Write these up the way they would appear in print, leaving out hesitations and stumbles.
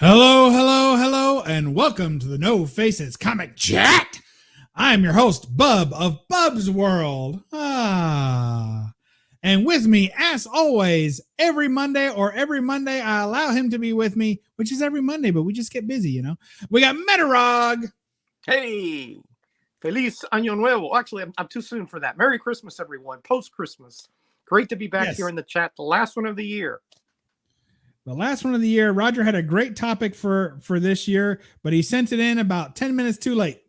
Hello, hello, hello, and welcome to the No Faces Comic Chat. I'm your host, Bub of Bub's World. And with me, as always, every Monday I allow him to be with me, which is every Monday, but we just get busy, you know. We got Metarog. Hey, Feliz Año Nuevo. Actually, I'm too soon for that. Merry Christmas, everyone. Post-Christmas. Great to be back here in the chat. The last one of the year. The last one of the year. Roger had a great topic for this year, but he sent it in about 10 minutes too late.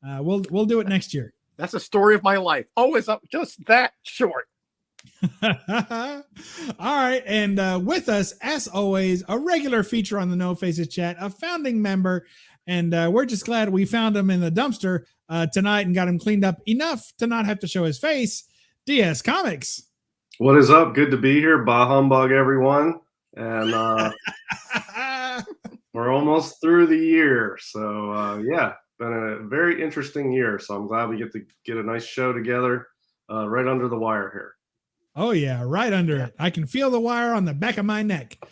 We'll do it next year. That's a story of my life. Always up just that short. All right. And with us, as always, a regular feature on the No Faces Chat, a founding member. And we're just glad we found him in the dumpster tonight and got him cleaned up enough to not have to show his face. DS Comics. What is up? Good to be here. Bah humbug, everyone. And we're almost through the year. So, yeah, been a very interesting year. So I'm glad we get to get a nice show together right under the wire here. Oh, yeah, right under it. I can feel the wire on the back of my neck.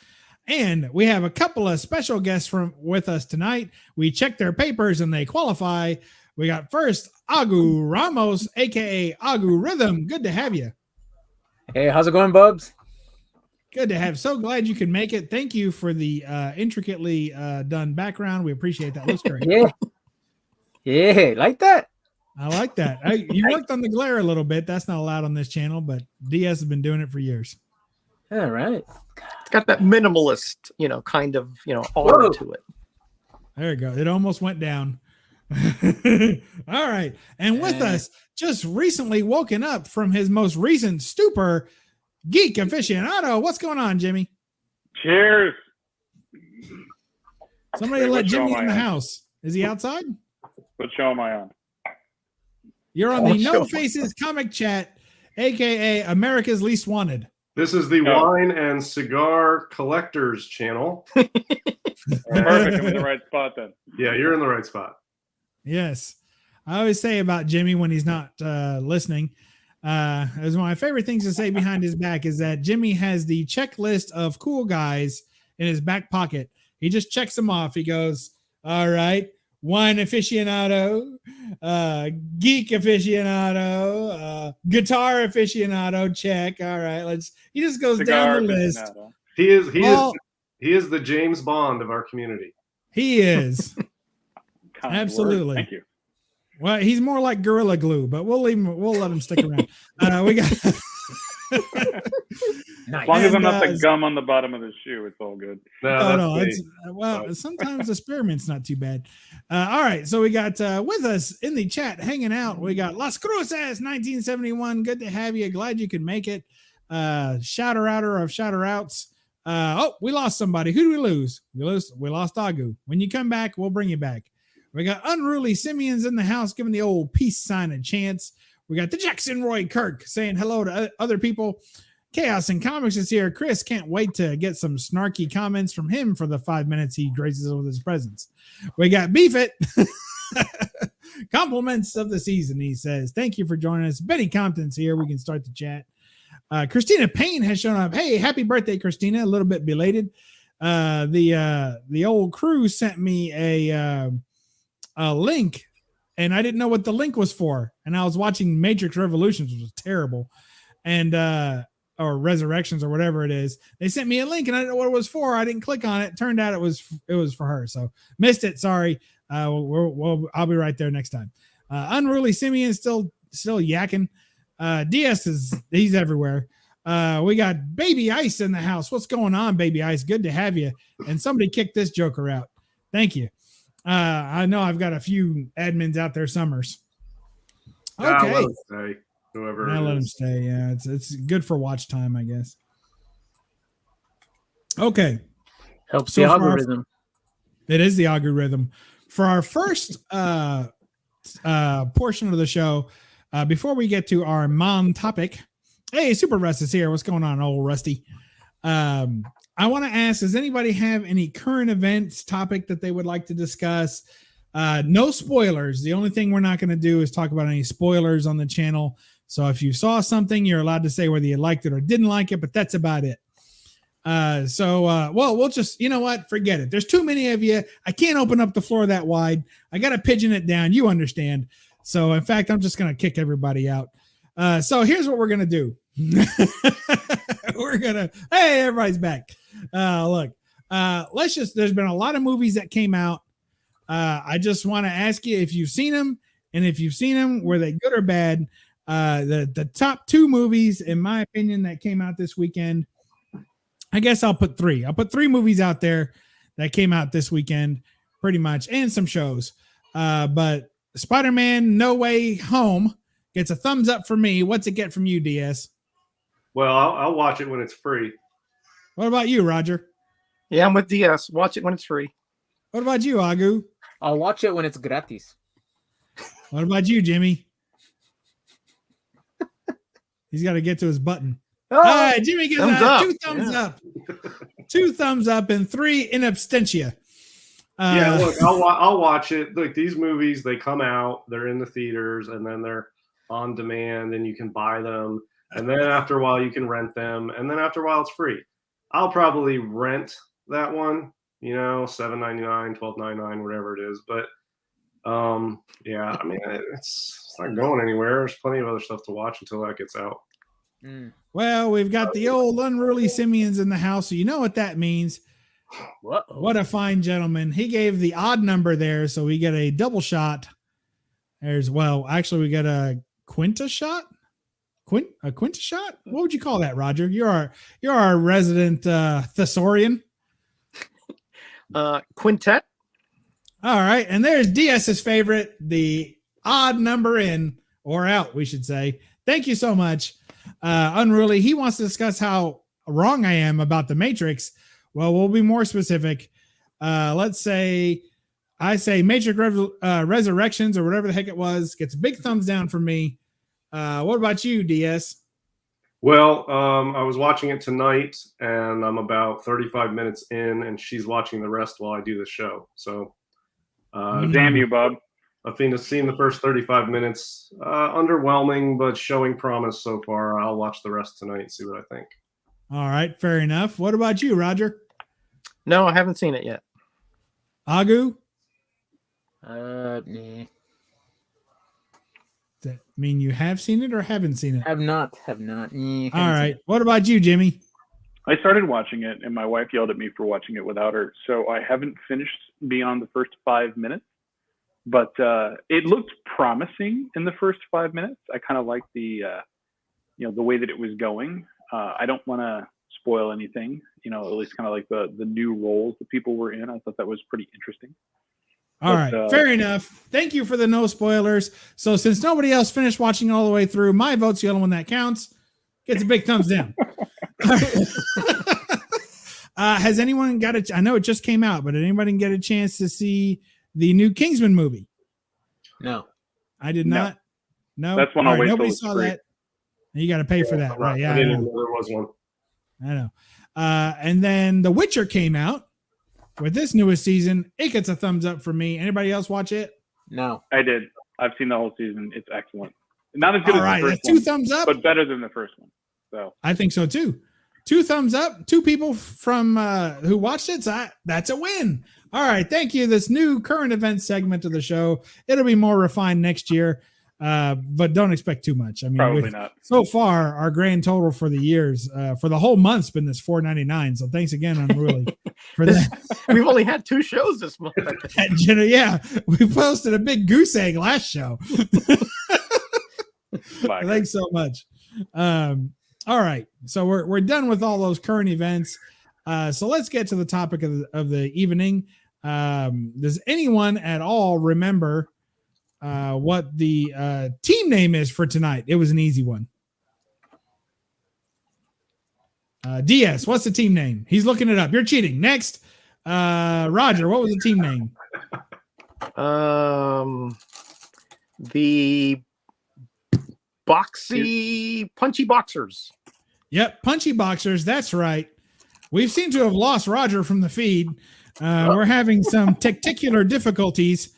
And we have a couple of special guests with us tonight. We checked their papers and they qualify. We got first Agu Ramos, a.k.a. Agu Rhythm. Good to have you. Hey, how's it going, Bubs? Good to have. So glad you could make it. Thank you for the intricately done background. We appreciate that. Looks great. Yeah, like that. I like that. You worked on the glare a little bit. That's not allowed on this channel, but DS has been doing it for years. All right. It's got that minimalist, kind of, aura to it. There you go. It almost went down. All right. And with us, just recently woken up from his most recent stupor, Geek Aficionado. What's going on, Jimmy? Cheers. Somebody let Jimmy in the house. Is he outside? What show am I on? You're on the No Faces Comic Chat, a.k.a. America's Least Wanted. This is the Wine and Cigar Collectors channel. Perfect. I'm in the right spot then. Yeah, you're in the right spot. Yes. I always say about Jimmy when he's not listening, as one of my favorite things to say behind his back is that Jimmy has the checklist of cool guys in his back pocket. He just checks them off. He goes, all right, wine aficionado, geek aficionado, guitar aficionado, check. All right, he just goes Cigar down the list. He is the James Bond of our community. He is. Absolutely. Thank you. Well, he's more like Gorilla Glue, but we'll leave him. We'll let him stick around. We got. As long as I'm not the gum on the bottom of the shoe, it's all good. No. Sometimes the spearmint's not too bad. All right, so we got with us in the chat hanging out. We got Las Cruces 1971. Good to have you. Glad you could make it. Shouter outer of shouter outs. We lost somebody. Who do we lose? We lost Agu. When you come back, we'll bring you back. We got Unruly Simeons in the house giving the old peace sign a chance. We got the Jackson Roy Kirk saying hello to other people. Chaos and Comics is here. Chris can't wait to get some snarky comments from him for the 5 minutes he graces with his presence. We got Beef It. Compliments of the season, he says. Thank you for joining us. Benny Compton's here. We can start the chat. Christina Payne has shown up. Hey, happy birthday, Christina. A little bit belated. The old crew sent me a link, and I didn't know what the link was for. And I was watching Matrix Revolutions, which was terrible. And or Resurrections or whatever it is. They sent me a link and I didn't know what it was for. I didn't click on it. Turned out it was for her. So missed it. Sorry. I'll be right there next time. Unruly Simeon still yakking. DS he's everywhere. We got Baby Ice in the house. What's going on, Baby Ice? Good to have you. And somebody kicked this joker out. Thank you. I know I've got a few admins out there, Summers. Okay. Let him stay, whoever. Now let him stay. Yeah, it's good for watch time, I guess. Okay. Helps So the for our- algorithm. It is the Agu Rhythm. For our first portion of the show, before we get to our mom topic, hey, Super Russ is here. What's going on, old Rusty? I want to ask, does anybody have any current events topic that they would like to discuss? No spoilers. The only thing we're not going to do is talk about any spoilers on the channel. So if you saw something, you're allowed to say whether you liked it or didn't like it, but that's about it. We'll just, you know what? Forget it. There's too many of you. I can't open up the floor that wide. I got to pigeon it down. You understand. So in fact, I'm just going to kick everybody out. So here's what we're going to do. Hey, everybody's back. Look, there's been a lot of movies that came out. I just want to ask you if you've seen them, and if you've seen them, were they good or bad? The top 2 movies, in my opinion, that came out this weekend. I guess I'll put 3. I'll put 3 movies out there that came out this weekend, pretty much, and some shows. But Spider-Man No Way Home gets a thumbs up for me. What's it get from you, DS? Well, I'll watch it when it's free. What about you, Roger? Yeah, I'm with DS. Watch it when it's free. What about you, Agu? I'll watch it when it's gratis. What about you, Jimmy? He's got to get to his button. Oh, All right, Jimmy gets Thumbs up. 2 thumbs up. 2 thumbs up and 3 in absentia. Yeah, look, I'll watch it. Look, these movies, they come out, they're in the theaters, and then they're on demand, and you can buy them. And then after a while, you can rent them. And then after a while, it's free. I'll probably rent that one, $7.99, $12.99, whatever it is. But yeah, I mean, it's not going anywhere. There's plenty of other stuff to watch until that gets out. Well, we've got the old unruly Simeons in the house, so you know what that means. What a fine gentleman. He gave the odd number there, so we get a double shot. Actually, we get a quinta shot. A quinta shot? What would you call that, Roger? You're our resident thesaurian. Quintet. All right, and there's DS's favorite, the odd number in or out, we should say. Thank you so much. Unruly, he wants to discuss how wrong I am about the Matrix. Well, we'll be more specific. Let's say I say Matrix Resurrections or whatever the heck it was gets a big thumbs down from me. What about you, DS? Well, I was watching it tonight, and I'm about 35 minutes in, and she's watching the rest while I do the show. So, Damn you, Bob. I've seen the first 35 minutes. Underwhelming, but showing promise so far. I'll watch the rest tonight and see what I think. All right, fair enough. What about you, Roger? No, I haven't seen it yet. Agu? Nah. Does that mean you have seen it or haven't seen it? Have not. All right. What about you, Jimmy? I started watching it, and my wife yelled at me for watching it without her. So I haven't finished beyond the first 5 minutes. But it looked promising in the first 5 minutes. I kind of liked the way that it was going. I don't want to spoil anything, at least kind of like the new roles that people were in. I thought that was pretty interesting. All right, fair enough. Thank you for the no spoilers. So since nobody else finished watching all the way through, my vote's the only one that counts. Gets a big thumbs down. Has anyone got I know it just came out, but did anybody get a chance to see the new Kingsman movie? No. I did not. No. That's one I'll wait nobody till saw it's free. that. You got to pay for that, right? Yeah, I didn't know there was one. I know. And then The Witcher came out with this newest season. It gets a thumbs up from me. Anybody else watch it? No. I did. I've seen the whole season. It's excellent. Not as good All as right, the that's first one, 2 thumbs up. but better than the first one. So I think so too. 2 thumbs up. 2 people from who watched it. So that's a win. All right, thank you. This new current event segment of the show. It'll be more refined next year. but don't expect too much. I mean, Probably not. so far, our grand total for the years, for the whole month's been this $4.99. So thanks again, Unruly, for that. We've only had 2 shows this month. Yeah, we posted a big goose egg last show. Thanks so much. All right, so we're done with all those current events. So let's get to the topic of the evening. Does anyone at all remember what the team name is for tonight? It was an easy one. DS, what's the team name? He's looking it up. You're cheating. Next, Roger, what was the team name? The Punchy Boxers. Yep, Punchy Boxers. That's right. We seem to have lost Roger from the feed. We're having some tacticular difficulties.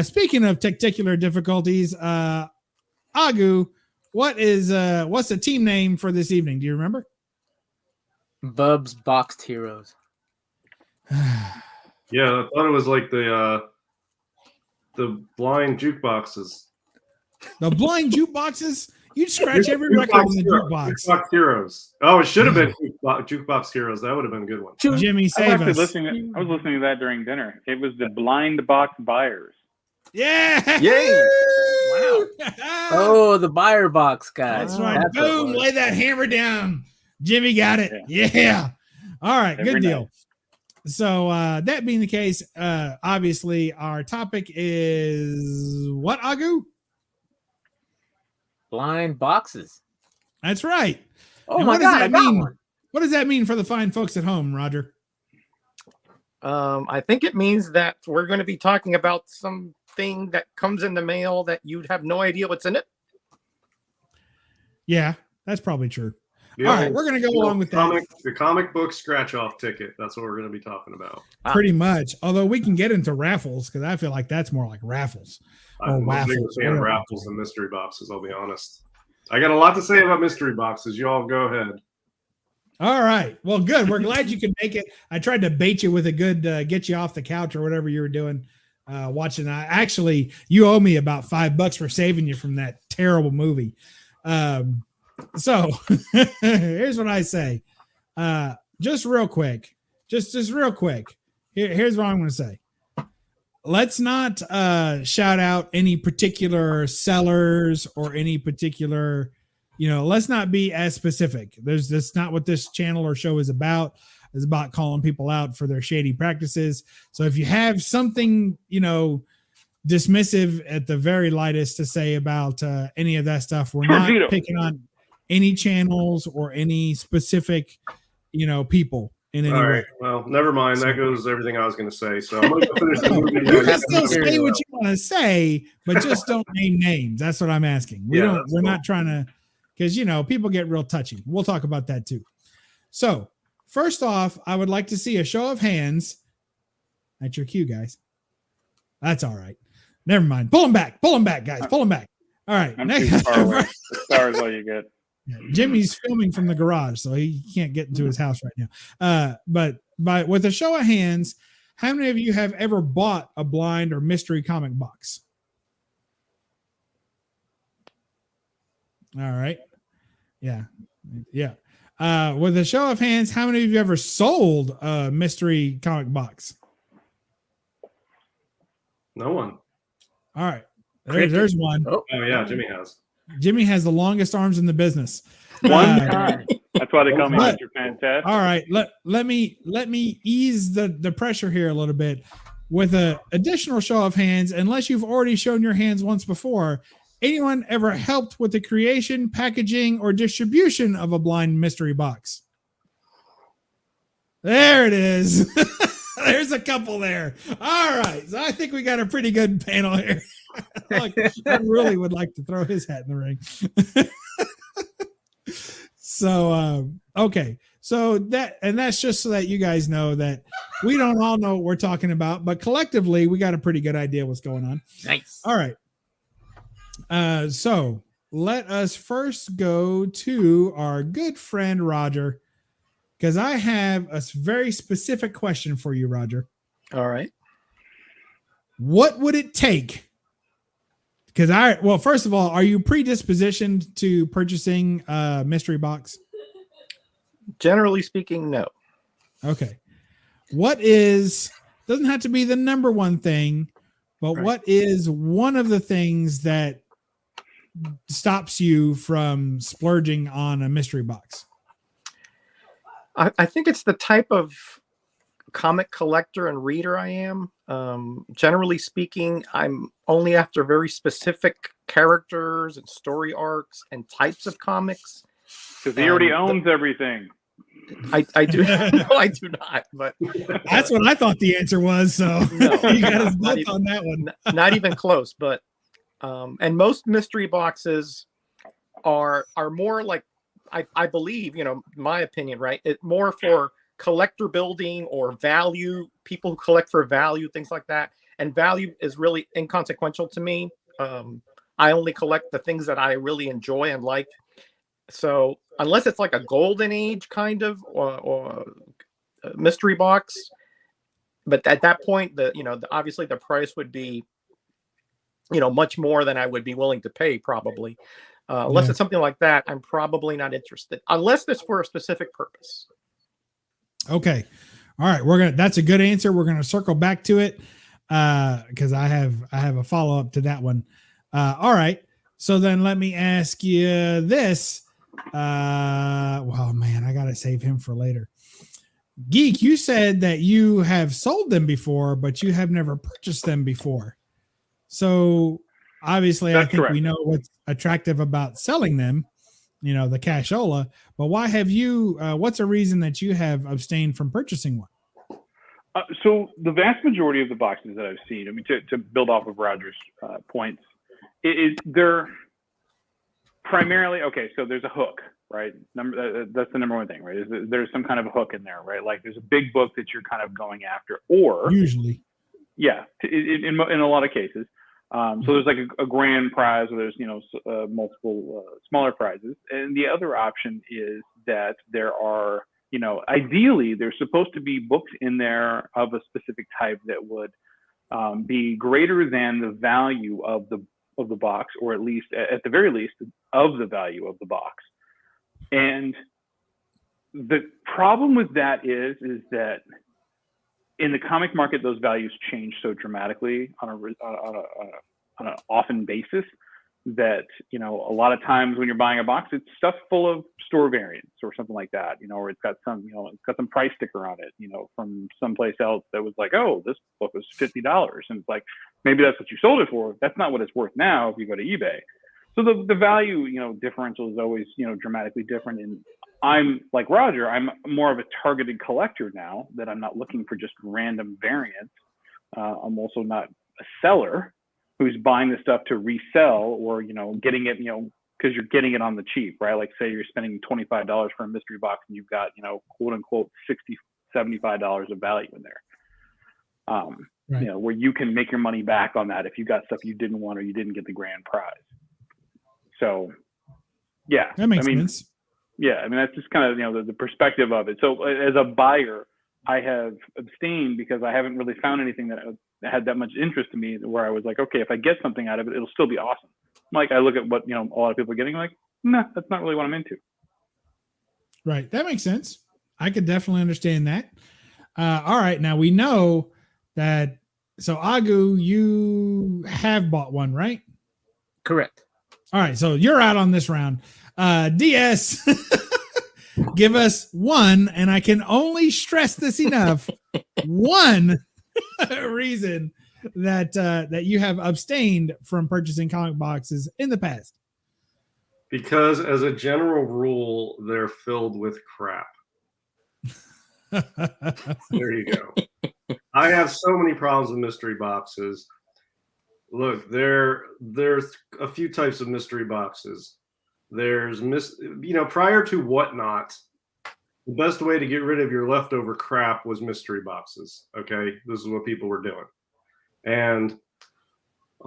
Speaking of tacticular difficulties, Agu, what's the team name for this evening? Do you remember? BUB'S Boxed Heroes. Yeah, I thought it was like the blind jukeboxes. The blind jukeboxes? You'd scratch every record in the jukebox. Jukebox Heroes. Oh, it should have been Jukebox Heroes. That would have been a good one. Jimmy, save us. I was listening to that during dinner. It was the Blind Box Buyers. Yeah. Yay. Wow. Oh, the buyer box guy. That's right. Boom. Lay that hammer down. Jimmy got it. Yeah. All right. Good deal. Night. So that being the case, obviously our topic is what, Agu? Blind boxes. That's right. Oh And my what does God, that I got mean? one. What does that mean for the fine folks at home, Roger? I think it means that we're going to be talking about something that comes in the mail that you'd have no idea what's in it. Yeah, that's probably true. Yeah, All right, we're going to go along with that. The comic book scratch-off ticket. That's what we're going to be talking about. Pretty much. Although we can get into raffles because I feel like that's more like raffles. I'm a bigger fan of raffles than mystery boxes, I'll be honest. I got a lot to say about mystery boxes. You all go ahead. All right. Well, good. We're glad you could make it. I tried to bait you with a good get you off the couch or whatever you were doing watching. Actually, you owe me about $5 for saving you from that terrible movie. So here's what I say. Just real quick. Just real quick. Here's what I'm going to say. Let's not shout out any particular sellers or any particular, let's not be as specific. That's not what this channel or show is about. It's about calling people out for their shady practices. So if you have something, dismissive at the very lightest to say about any of that stuff, we're not picking on any channels or any specific, people. In any way. Well, never mind. That goes everything I was going to say. So I'm going to finish the movie. You can still say what you want to say, but just don't name names. That's what I'm asking. We're not trying to, because people get real touchy. We'll talk about that too. So first off, I would like to see a show of hands. That's your cue, guys. That's all right. Never mind. Pull them back, guys. Pull them back. All right. I'm too far away. The star is all you get. Jimmy's filming from the garage, so he can't get into his house right now. But with a show of hands, how many of you have ever bought a blind or mystery comic box? All right. Yeah. With a show of hands, how many of you ever sold a mystery comic box? No one. All right. There's one. Oh yeah, Jimmy has. Jimmy has the longest arms in the business. One time. That's why they call me Mr. Fantastic. All right. Let me ease the pressure here a little bit with an additional show of hands. Unless you've already shown your hands once before, anyone ever helped with the creation, packaging, or distribution of a blind mystery box? There it is. There's a couple there. All right. So I think we got a pretty good panel here. I really would like to throw his hat in the ring. So, okay. So that's just so that you guys know that we don't all know what we're talking about, but collectively we got a pretty good idea what's going on. Nice. All right. So let us first go to our good friend, Roger, because I have a very specific question for you, Roger. All right. What would it take? well, first of all, are you predispositioned to purchasing a mystery box? Generally speaking, no. Okay. Doesn't have to be the number one thing, but Right. what is one of the things that stops you from splurging on a mystery box? I think it's the type of comic collector and reader I am. Generally speaking, I'm only after very specific characters and story arcs and types of comics. Because he already owns everything. I do. No, I do not. But that's what I thought the answer was. So no, you got us both even, on that one. Not even close. But and most mystery boxes are more like I believe, my opinion, right? It's more for collector building or value, people who collect for value, things like that. And value is really inconsequential to me. I only collect the things that I really enjoy and like. So unless it's like a golden age kind of or mystery box, but at that point, obviously the price would be, much more than I would be willing to pay probably. Unless it's something like that, I'm probably not interested. Unless it's for a specific purpose. Okay. All right. That's a good answer. We're going to circle back to it. Cause I have a follow-up to that one. All right. So then let me ask you this. Well, man, I got to save him for later. Geek, you said that you have sold them before, but you have never purchased them before. So obviously I think correct. We know what's attractive about selling them, the cashola, but why have you, what's a reason that you have abstained from purchasing one? So the vast majority of the boxes that I've seen, I mean, to build off of Roger's points, they're primarily, okay, so there's a hook, right? That's the number one thing, right? There's some kind of a hook in there, right? Like there's a big book that you're kind of going after, or usually, yeah, in a lot of cases. So there's like a grand prize, or there's multiple smaller prizes, and the other option is that there are, ideally there's supposed to be books in there of a specific type that would be greater than the value of the box, or at least at the very least of the value of the box. And the problem with that is that in the comic market, those values change so dramatically on an often basis that, a lot of times when you're buying a box, it's stuff full of store variants or something like that, or it's got some price sticker on it, from someplace else that was like, oh, this book was $50. And it's like, maybe that's what you sold it for. That's not what it's worth now if you go to eBay. So the value, differential is always, dramatically different. And I'm like Roger, I'm more of a targeted collector now, that I'm not looking for just random variants. I'm also not a seller who's buying the stuff to resell, or, getting it, because you're getting it on the cheap, right? Like say you're spending $25 for a mystery box and you've got, quote unquote, $60, $75 of value in there. Right. Where you can make your money back on that if you got stuff you didn't want or you didn't get the grand prize. So, yeah, that makes sense. Yeah, I mean, that's just kind of, the perspective of it. So as a buyer, I have abstained because I haven't really found anything that had that much interest to me, where I was like, okay, if I get something out of it, it'll still be awesome. Like I look at what, a lot of people are getting, like, nah, that's not really what I'm into. Right. That makes sense. I could definitely understand that. All right. Now we know that. So Agu, you have bought one, right? Correct. All right. So you're out on this round. DS, give us one, and I can only stress this enough, one reason that you have abstained from purchasing comic boxes in the past. Because as a general rule, they're filled with crap. There you go. I have so many problems with mystery boxes. Look, there's a few types of mystery boxes. There's prior to Whatnot, the best way to get rid of your leftover crap was mystery boxes. Okay, this is what people were doing, and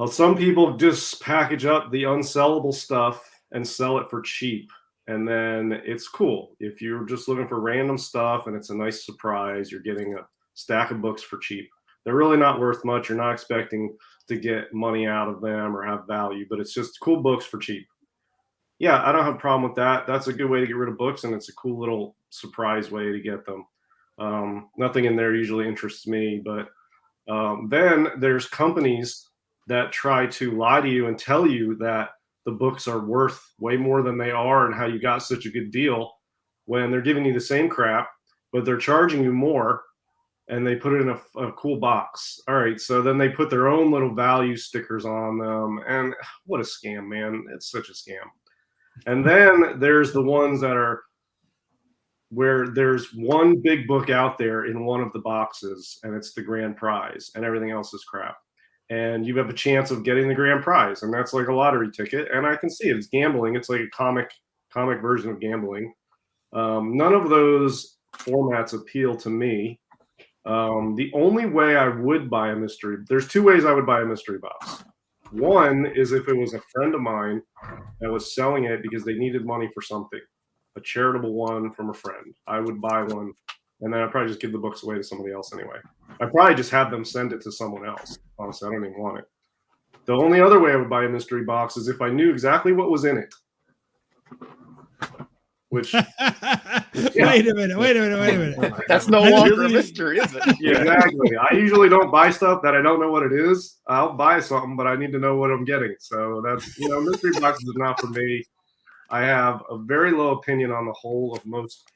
some people just package up the unsellable stuff and sell it for cheap, and then it's cool. If you're just looking for random stuff and it's a nice surprise, you're getting a stack of books for cheap. They're really not worth much. You're not expecting to get money out of them or have value, but it's just cool books for cheap. Yeah, I don't have a problem with that. That's a good way to get rid of books, and it's a cool little surprise way to get them. Nothing in there usually interests me, but then there's companies that try to lie to you and tell you that the books are worth way more than they are and how you got such a good deal when they're giving you the same crap, but they're charging you more, and they put it in a cool box. All right, so then they put their own little value stickers on them, and what a scam, man. It's such a scam. And then there's the ones that are where there's one big book out there in one of the boxes, and it's the grand prize, and everything else is crap. And you have a chance of getting the grand prize, and that's like a lottery ticket. And I can see it. It's gambling. It's like a comic version of gambling. None of those formats appeal to me. The only way I would buy a mystery, there's two ways I would buy a mystery box. One is if it was a friend of mine that was selling it because they needed money for something, a charitable one from a friend. I would buy one, and then I'd probably just give the books away to somebody else anyway. I'd probably just have them send it to someone else. Honestly, I don't even want it. The only other way I would buy a mystery box is if I knew exactly what was in it. Which Wait a minute. That's no longer a mystery, is it? Yeah, exactly. I usually don't buy stuff that I don't know what it is. I'll buy something, but I need to know what I'm getting. So that's, mystery boxes is not for me. I have a very low opinion on the whole of most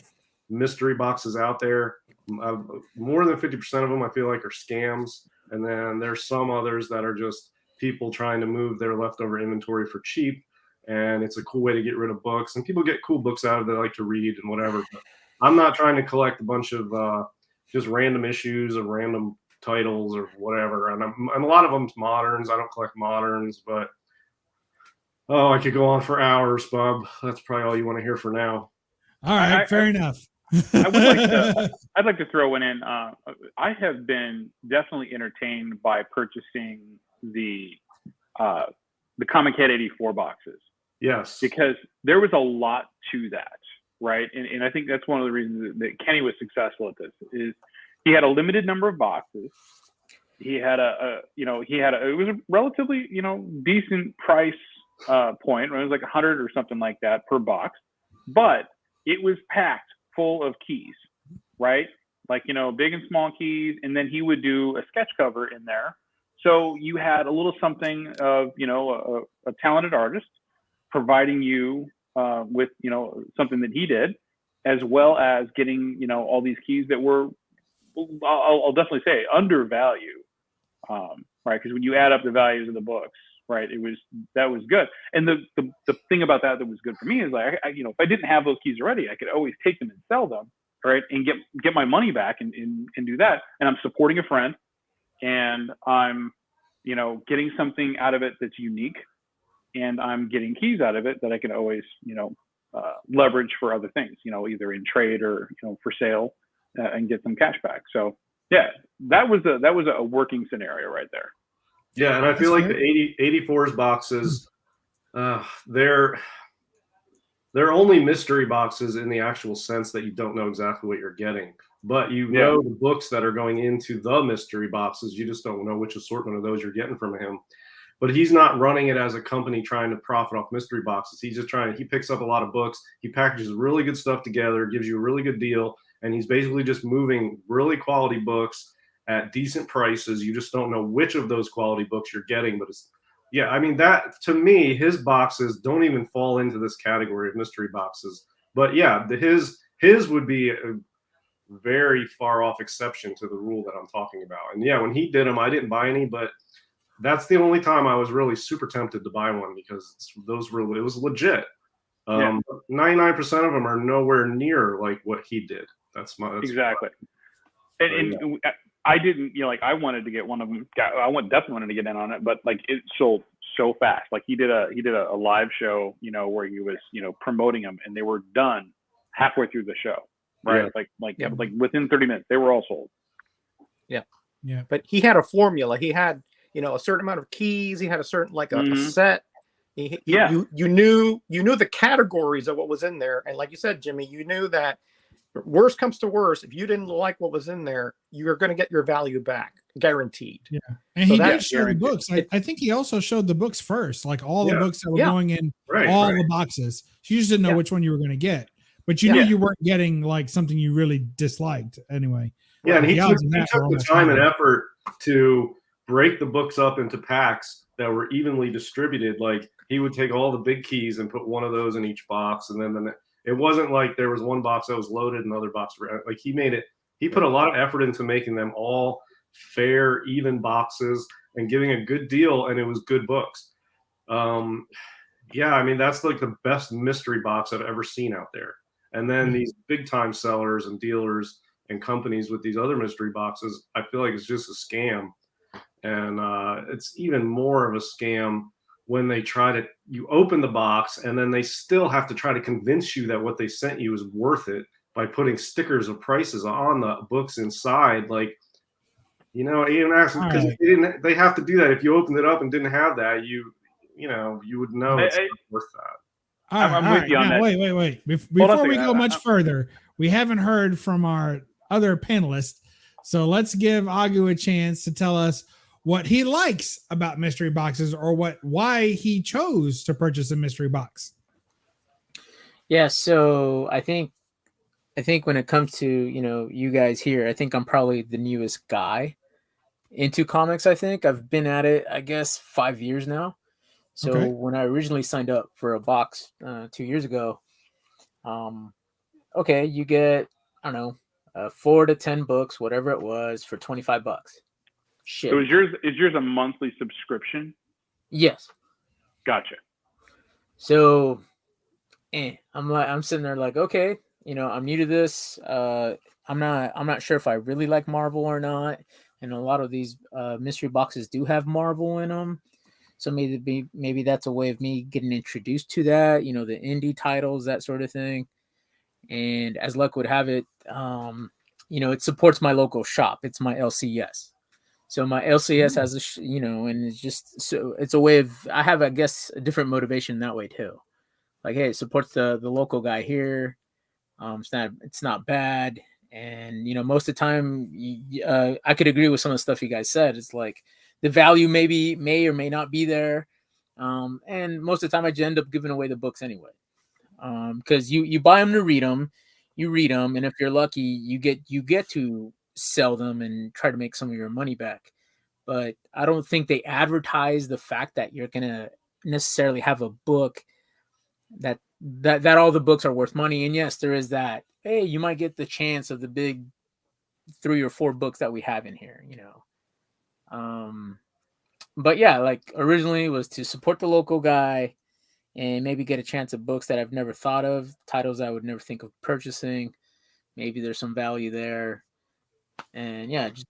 mystery boxes out there. More than 50% of them I feel like are scams. And then there's some others that are just people trying to move their leftover inventory for cheap. And it's a cool way to get rid of books. And people get cool books out of it, they like to read and whatever. But I'm not trying to collect a bunch of just random issues of random titles or whatever. And a lot of them's moderns. I don't collect moderns, but I could go on for hours, Bub. That's probably all you want to hear for now. All right, fair enough. I'd like to throw one in. I have been definitely entertained by purchasing the Comic Head 84 boxes. Yes. Because there was a lot to that, right? And I think that's one of the reasons that Kenny was successful at this is he had a limited number of boxes. He had it was a relatively, decent price point. Right? It was like 100 or something like that per box, but it was packed full of keys, right? Like, big and small keys. And then he would do a sketch cover in there. So you had a little something of, a talented artist providing you with, something that he did, as well as getting, all these keys that were, I'll definitely say, undervalued, right? Because when you add up the values of the books, right, that was good. And the thing about that was good for me is like, if I didn't have those keys already, I could always take them and sell them, right, and get my money back and do that. And I'm supporting a friend. And I'm, getting something out of it that's unique, and I'm getting keys out of it that I can always, leverage for other things, either in trade or, for sale, and get some cash back. So yeah, that was a working scenario right there. Yeah. And I feel like the 84s boxes, they're only mystery boxes in the actual sense that you don't know exactly what you're getting. But know the books that are going into the mystery boxes. You just don't know which assortment of those you're getting from him. But he's not running it as a company trying to profit off mystery boxes. He's just he picks up a lot of books. He packages really good stuff together, gives you a really good deal. And he's basically just moving really quality books at decent prices. You just don't know which of those quality books you're getting. But that, to me, his boxes don't even fall into this category of mystery boxes. But yeah, his would be a very far off exception to the rule that I'm talking about. And yeah, when he did them, I didn't buy any, but that's the only time I was really super tempted to buy one because it was legit. 99% of them are nowhere near like what he did. That's exactly. And I didn't, I wanted to get one of them. Definitely wanted to get in on it, but like it sold so fast. Like he did a live show, where he was, promoting them, and they were done halfway through the show. Right. Yeah. Like within 30 minutes, they were all sold. Yeah. Yeah. But he had a formula. He had, a certain amount of keys. He had a certain, a set. You knew the categories of what was in there. And like you said, Jimmy, you knew that worst comes to worst. If you didn't like what was in there, you're going to get your value back. guaranteed. Yeah, and So he that did show the guaranteed. books. I think he also showed the books first, like all the Yeah. books that were Yeah. going in Right. all right. the boxes. So you just didn't know Yeah. which one you were going to get, but you Yeah. knew you weren't getting like something you really disliked anyway. Yeah, and he The took, odds of he that took are the almost time and none. effort to break the books up into packs that were evenly distributed. Like he would take all the big keys and put one of those in each box, and then it wasn't like there was one box that was loaded and another box like he made it. He put a lot of effort into making them all fair, even boxes and giving a good deal, and it was good books. Yeah, I mean that's like the best mystery box I've ever seen out there. And then these big time sellers and dealers and companies with these other mystery boxes, I feel like it's just a scam. And it's even more of a scam when they try to, you open the box and then they still have to try to convince you that what they sent you is worth it by putting stickers of prices on the books inside. Like, you know, even actually, because they have to do that. If you opened it up and didn't have that, you would know it's not worth that. I'm with you on now, that. Wait. Before we go much I'm- further, we haven't heard from our other panelists. So let's give Agu a chance to tell us what he likes about mystery boxes or why he chose to purchase a mystery box. Yeah, so I think when it comes to, you guys here, I think I'm probably the newest guy into comics. I think I've been at it, I guess, 5 years now. So Okay. when I originally signed up for a box 2 years ago, okay, you get, I don't know, 4 to 10 books, whatever it was, for $25. Shit. So is yours a monthly subscription? Yes. Gotcha. So I'm sitting there like, okay, I'm new to this. I'm not sure if I really like Marvel or not. And a lot of these mystery boxes do have Marvel in them. So maybe that's a way of me getting introduced to that, the indie titles, that sort of thing. And as luck would have it, it supports my local shop. It's my LCS. So my LCS has and it's just, so it's a way of, I have, I guess, a different motivation that way too. Like, hey, it supports the local guy here. It's not bad. And, most of the time, I could agree with some of the stuff you guys said. It's like the value may or may not be there. And most of the time I just end up giving away the books anyway. Because you buy them to read them, and if you're lucky, you get to sell them and try to make some of your money back. But I don't think they advertise the fact that you're gonna necessarily have a book that all the books are worth money. And yes, there is that. Hey, you might get the chance of the big 3 or 4 books that we have in here, But yeah, like originally was to support the local guy and maybe get a chance at books that I've never thought of, titles I would never think of purchasing. Maybe there's some value there. And yeah, just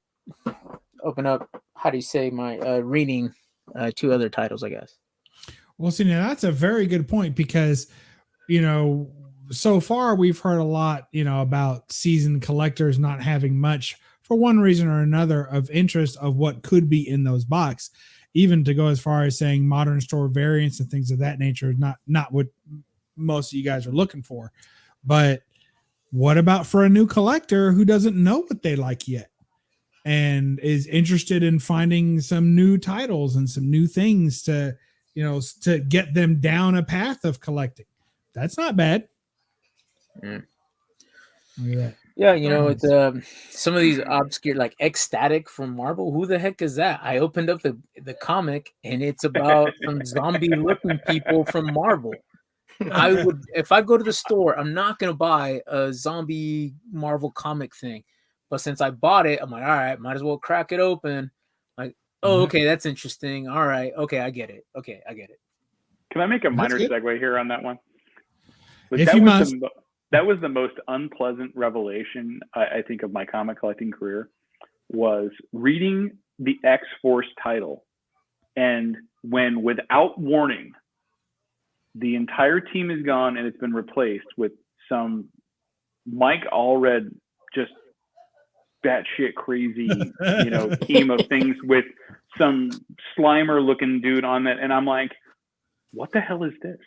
open up, how do you say, my reading to other titles, I guess. Well, see, now that's a very good point because, so far we've heard a lot, about seasoned collectors not having much for one reason or another of interest of what could be in those boxes. Even to go as far as saying modern store variants and things of that nature is not what most of you guys are looking for. But what about for a new collector who doesn't know what they like yet and is interested in finding some new titles and some new things to get them down a path of collecting? That's not bad. Mm. Look at that. Yeah, it's some of these obscure, like Ecstatic from Marvel. Who the heck is that? I opened up the comic and it's about some zombie-looking people from Marvel. I would, if I go to the store, I'm not gonna buy a zombie Marvel comic thing. But since I bought it, I'm like, all right, might as well crack it open. Like, oh, okay, that's interesting. All right, okay, I get it. Can I make a minor good. segue here on that one? But If you must. That was the most unpleasant revelation, I think, of my comic collecting career, was reading the X-Force title. And when, without warning, the entire team is gone and it's been replaced with some Mike Allred, just batshit crazy, team of things with some Slimer-looking dude on that. And I'm like, what the hell is this?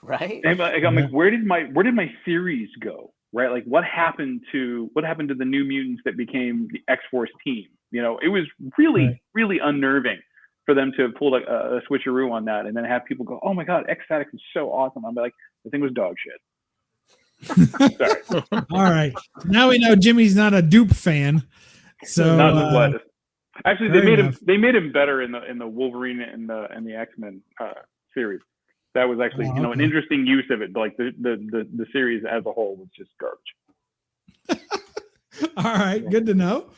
Right? And I'm like, where did my series go? Right? Like, what happened to the New Mutants that became the X-Force team? You know, it was really, Right. really unnerving for them to pull a switcheroo on that and then have people go, "Oh my God, Ecstatic is so awesome." I'm like, the thing was dog shit. Sorry. All right. Now we know Jimmy's not a dupe fan. So Not in the slightest. Actually, fair they made him better in the Wolverine and the X-Men series. That was actually an okay. interesting use of it. But like the series as a whole was just garbage. All right, good to know.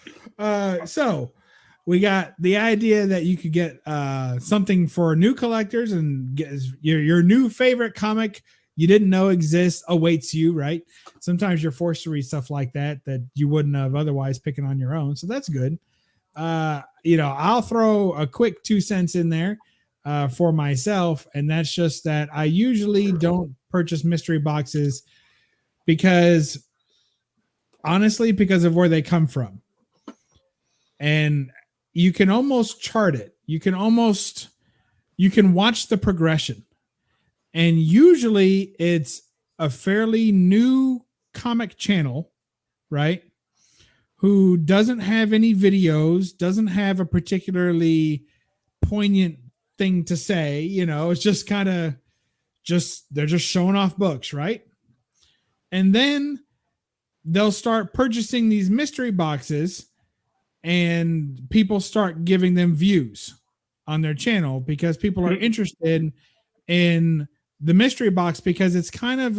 So we got the idea that you could get something for new collectors and get your new favorite comic you didn't know exists awaits you, right? Sometimes you're forced to read stuff like that you wouldn't have otherwise picking on your own. So that's good. I'll throw a quick 2 cents in there for myself, and that's just that I usually don't purchase mystery boxes because of where they come from. And you can almost chart it. You can watch the progression. And usually it's a fairly new comic channel, right? Who doesn't have any videos, doesn't have a particularly poignant thing to say. You know, it's just kind of they're just showing off books, right? And then they'll start purchasing these mystery boxes and people start giving them views on their channel because people are interested in the mystery box because it's kind of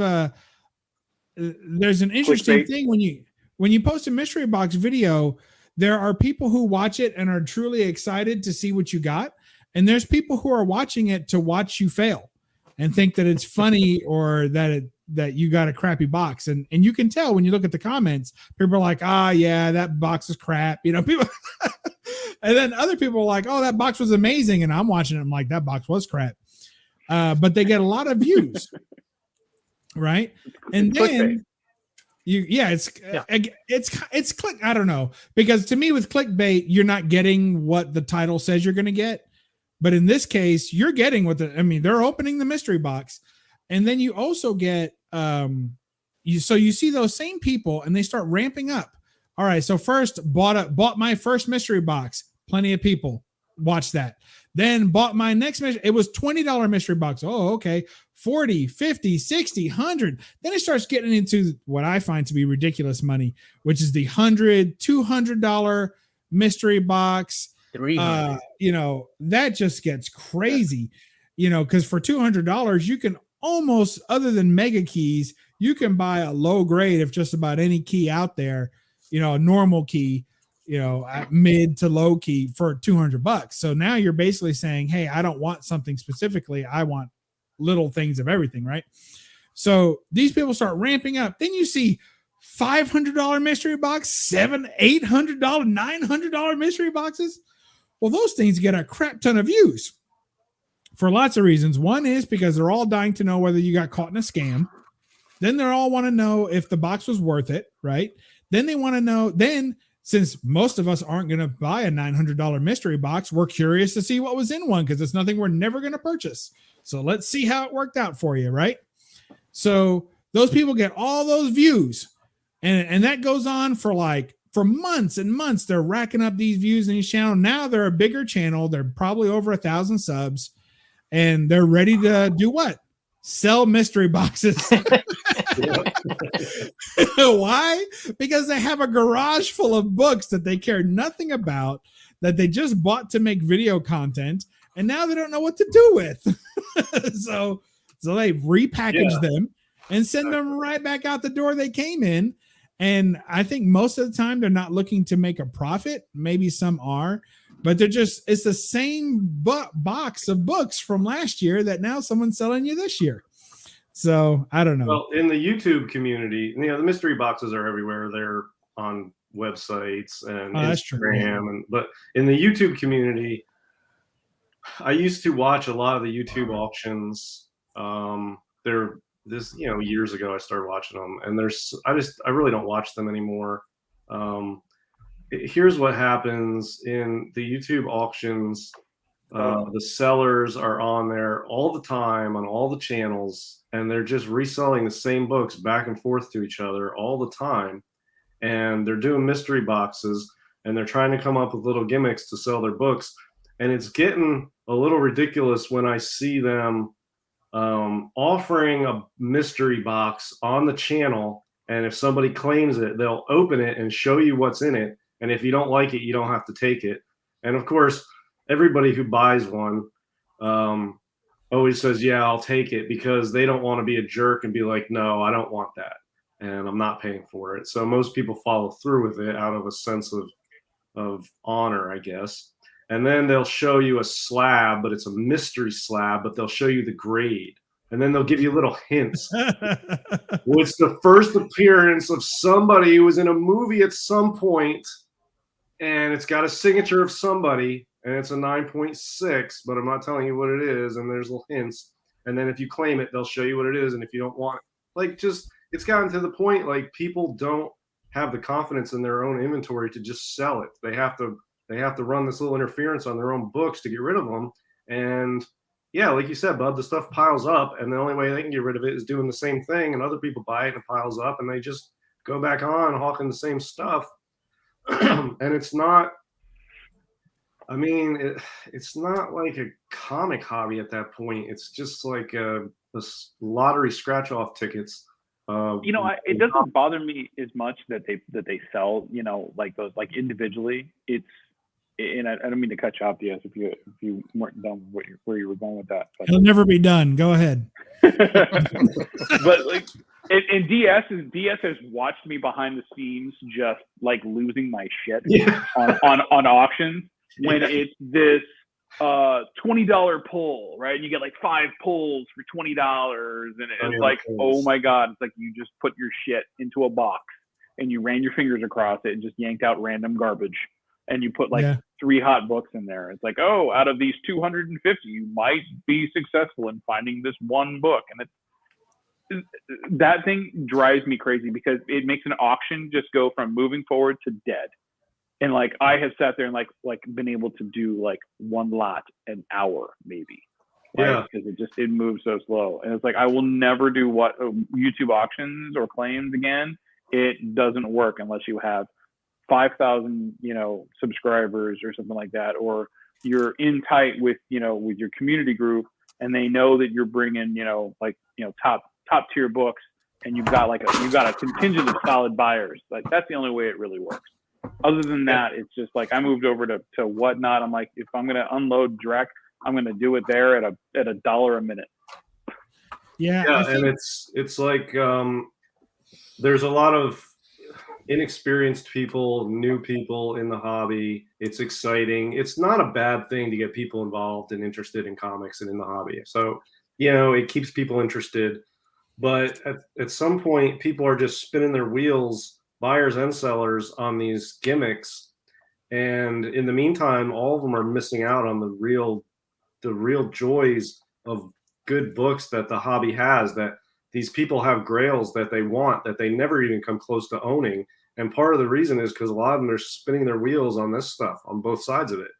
there's an interesting Clickbait. thing when you post a mystery box video, there are people who watch it and are truly excited to see what you got. And there's people who are watching it to watch you fail and think that it's funny or that you got a crappy box. And you can tell when you look at the comments, people are like, yeah, that box is crap. You know, people, and then other people are like, oh, that box was amazing. And I'm watching it. I'm like, that box was crap. But they get a lot of views. Right. And then it's click. I don't know, because to me with clickbait, you're not getting what the title says you're going to get. But in this case, you're getting they're opening the mystery box. And then you also get, you see those same people and they start ramping up. All right. So first bought my first mystery box. Plenty of people watch that. Then bought my next mystery. It was $20 mystery box. Oh, okay. 40, 50, 60, 100. Then it starts getting into what I find to be ridiculous money, which is the $100, $200 mystery box. That just gets crazy, because for $200, you can almost, other than mega keys, you can buy a low grade of just about any key out there, a normal key, mid to low key for $200. So now you're basically saying, hey, I don't want something specifically. I want little things of everything. Right. So these people start ramping up. Then you see $500 mystery box, $700, $800, $900 mystery boxes. Well, those things get a crap ton of views for lots of reasons. One is because they're all dying to know whether you got caught in a scam. Then they all want to know if the box was worth it, right? Then they want to know, since most of us aren't going to buy a $900 mystery box, we're curious to see what was in one because it's nothing we're never going to purchase. So let's see how it worked out for you, right? So those people get all those views. And that goes on for months and months. They're racking up these views in each channel. Now they're a bigger channel. They're probably over 1,000 subs. And they're ready to do what? Sell mystery boxes. Why? Because they have a garage full of books that they care nothing about, that they just bought to make video content, and now they don't know what to do with. so they repackage them and send them right back out the door they came in. And I think most of the time they're not looking to make a profit. Maybe some are, but it's the same box of books from last year that now someone's selling you this year. So I don't know. Well, in the YouTube community, the mystery boxes are everywhere. They're on websites and Instagram, but in the YouTube community, I used to watch a lot of the YouTube auctions. Years ago I started watching them, and I really don't watch them anymore. Here's what happens in the YouTube auctions. The sellers are on there all the time on all the channels, and they're just reselling the same books back and forth to each other all the time. And they're doing mystery boxes. and they're trying to come up with little gimmicks to sell their books. And it's getting a little ridiculous when I see them offering a mystery box on the channel. And if somebody claims it, they'll open it and show you what's in it. And if you don't like it, you don't have to take it. And of course, everybody who buys one always says, yeah, I'll take it, because they don't want to be a jerk and be like, no, I don't want that, and I'm not paying for it. So most people follow through with it out of a sense of honor, I guess. And then they'll show you a slab, but it's a mystery slab, but they'll show you the grade. And then they'll give you little hints. Well, it's the first appearance of somebody who was in a movie at some point, and it's got a signature of somebody, and it's a 9.6, but I'm not telling you what it is, and there's little hints. And then if you claim it, they'll show you what it is, and if you don't want it, like, just, it's gotten to the point, like, people don't have the confidence in their own inventory to just sell it. They have to run this little interference on their own books to get rid of them. And yeah, like you said, Bub, the stuff piles up, and the only way they can get rid of it is doing the same thing, and other people buy it and it piles up, and they just go back on hawking the same stuff. And it's not, I mean, it's not like a comic hobby at that point. It's just like a lottery scratch-off tickets. It doesn't bother me as much that they sell, like those, like, individually. And I don't mean to cut you off, DS, if you weren't done with where you were going with that. But. It'll never be done. Go ahead. But like, and DS has watched me behind the scenes, just like losing my shit on auctions when it's this $20 pull, right? You get like 5 pulls for $20, and it's like, oh my god, it's like you just put your shit into a box and you ran your fingers across it and just yanked out random garbage, and you put like 3 hot books in there. It's like, oh, out of these 250, you might be successful in finding this one book. And that thing drives me crazy, because it makes an auction just go from moving forward to dead. And like, I have sat there and like been able to do like one lot an hour maybe, right? Because it moves so slow. And it's like, I will never do YouTube auctions or claims again. It doesn't work unless you have 5,000 subscribers or something like that, or you're in tight with with your community group, and they know that you're bringing top tier books, and you've got a contingent of solid buyers. Like, that's the only way it really works. Other than that, it's just like, I moved over to Whatnot. I'm like, if I'm gonna unload direct, I'm gonna do it there at $1 a minute. And it's like there's a lot of inexperienced people, new people in the hobby. It's exciting. It's not a bad thing to get people involved and interested in comics and in the hobby. So, it keeps people interested. But at some point, people are just spinning their wheels, buyers and sellers, on these gimmicks. And in the meantime, all of them are missing out on the real joys of good books that the hobby has, that these people have grails that they want, that they never even come close to owning. And part of the reason is because a lot of them are spinning their wheels on this stuff on both sides of it.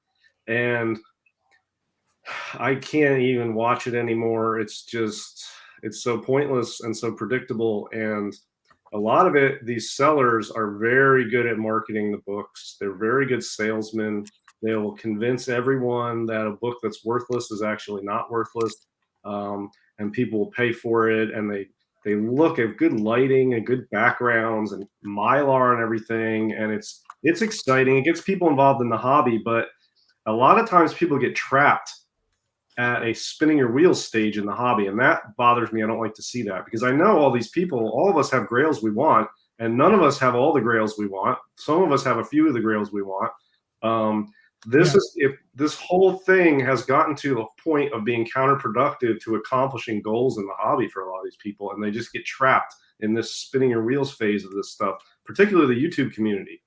And I can't even watch it anymore. It's so pointless and so predictable. And a lot of it, these sellers are very good at marketing the books. They're very good salesmen. They will convince everyone that a book that's worthless is actually not worthless. And people will pay for it, and they look at good lighting and good backgrounds and Mylar and everything, and it's exciting. It gets people involved in the hobby, but a lot of times people get trapped at a spinning your wheels stage in the hobby, and that bothers me. I don't like to see that, because I know all these people, all of us have grails we want, and none of us have all the grails we want. Some of us have a few of the grails we want. This whole thing has gotten to a point of being counterproductive to accomplishing goals in the hobby for a lot of these people, and they just get trapped in this spinning your wheels phase of this stuff, particularly the YouTube community.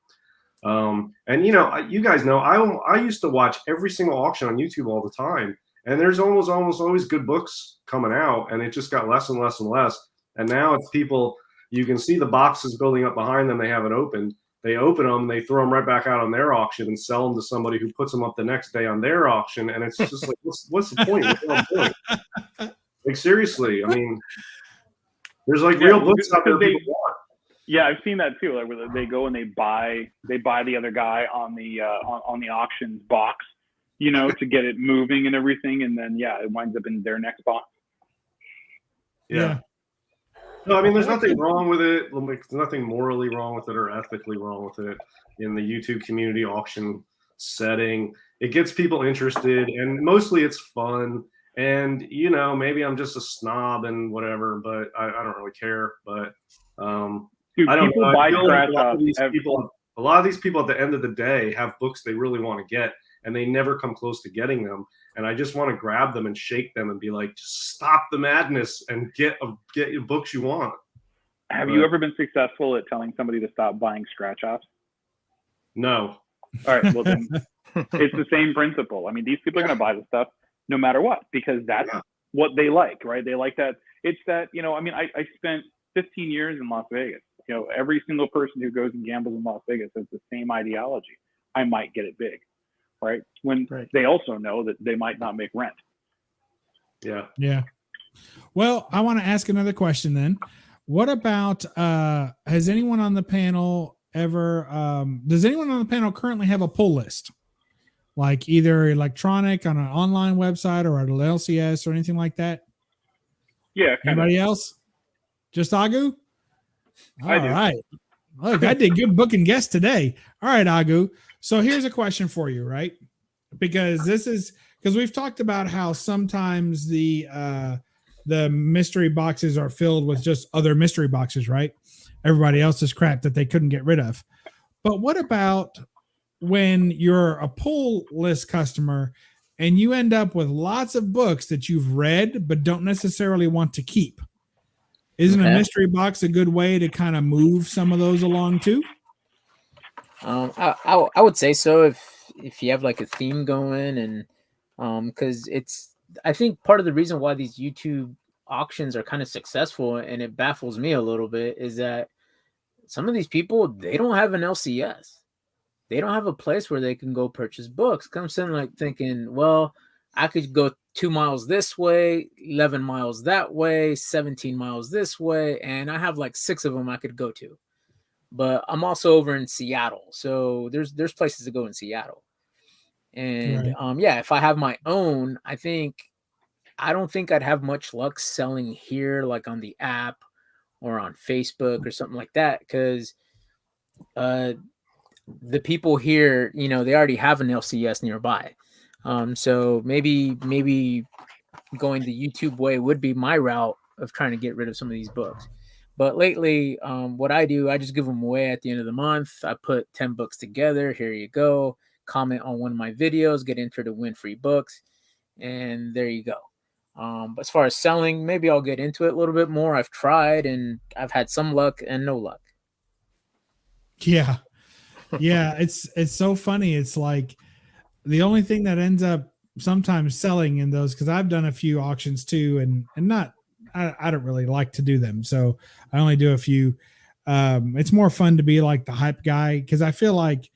And you guys know, I used to watch every single auction on YouTube all the time, and there's almost always good books coming out, and it just got less and less and less. And now it's people, you can see the boxes building up behind them. They haven't opened. They open them, they throw them right back out on their auction and sell them to somebody who puts them up the next day on their auction. And it's just like, what's the point? What's the point? Like, seriously, I mean, there's like real books out there people want. Yeah, I've seen that too. Like where they go and they buy the other guy on the auctions box, to get it moving and everything, and then it winds up in their next box. Yeah. No, I mean, there's nothing wrong with it. There's nothing morally wrong with it or ethically wrong with it in the YouTube community auction setting. It gets people interested, and mostly it's fun. And maybe I'm just a snob and whatever, but I don't really care. But Dude, I don't people know. buy I feel like a lot of these people at the end of the day have books they really want to get, and they never come close to getting them. And I just want to grab them and shake them and be like, just stop the madness and get your books you want. Have you ever been successful at telling somebody to stop buying scratch offs? No. All right. Well, then it's the same principle. I mean, these people are going to buy the stuff no matter what, because that's what they like, right? They like that. It's that, I spent 15 years in Las Vegas. Every single person who goes and gambles in Las Vegas has the same ideology. I might get it big. Right. When they also know that they might not make rent. Yeah. Yeah. Well, I want to ask another question then. What about, has anyone on the panel does anyone on the panel currently have a pull list? Like either electronic on an online website or at an LCS or anything like that? Yeah. Anybody else? Just Agu? I do. All right. Look, I did good booking guests today. All right, Agu. So here's a question for you, right? Because we've talked about how sometimes the mystery boxes are filled with just other mystery boxes, right? Everybody else's crap that they couldn't get rid of. But what about when you're a pull list customer and you end up with lots of books that you've read but don't necessarily want to keep? Isn't a mystery box a good way to kind of move some of those along too? I would say so if you have like a theme going, and because I think part of the reason why these YouTube auctions are kind of successful, and it baffles me a little bit, is that some of these people, they don't have an LCS. They don't have a place where they can go purchase books. I'm sitting like thinking, well, I could go 2 miles this way, 11 miles that way, 17 miles this way, and I have like 6 of them I could go to. But I'm also over in Seattle, so there's places to go in Seattle. And if I have my own, I don't think I'd have much luck selling here, like on the app or on Facebook or something like that, because the people here, they already have an LCS nearby. So maybe going the YouTube way would be my route of trying to get rid of some of these books. But lately, what I do, I just give them away at the end of the month. I put 10 books together. Here you go. Comment on one of my videos, get entered to win free books. And there you go. But as far as selling, maybe I'll get into it a little bit more. I've tried and I've had some luck and no luck. Yeah. Yeah. It's so funny. It's like the only thing that ends up sometimes selling in those, because I've done a few auctions too, and not, I don't really like to do them. So I only do a few. It's more fun to be like the hype guy, because I feel like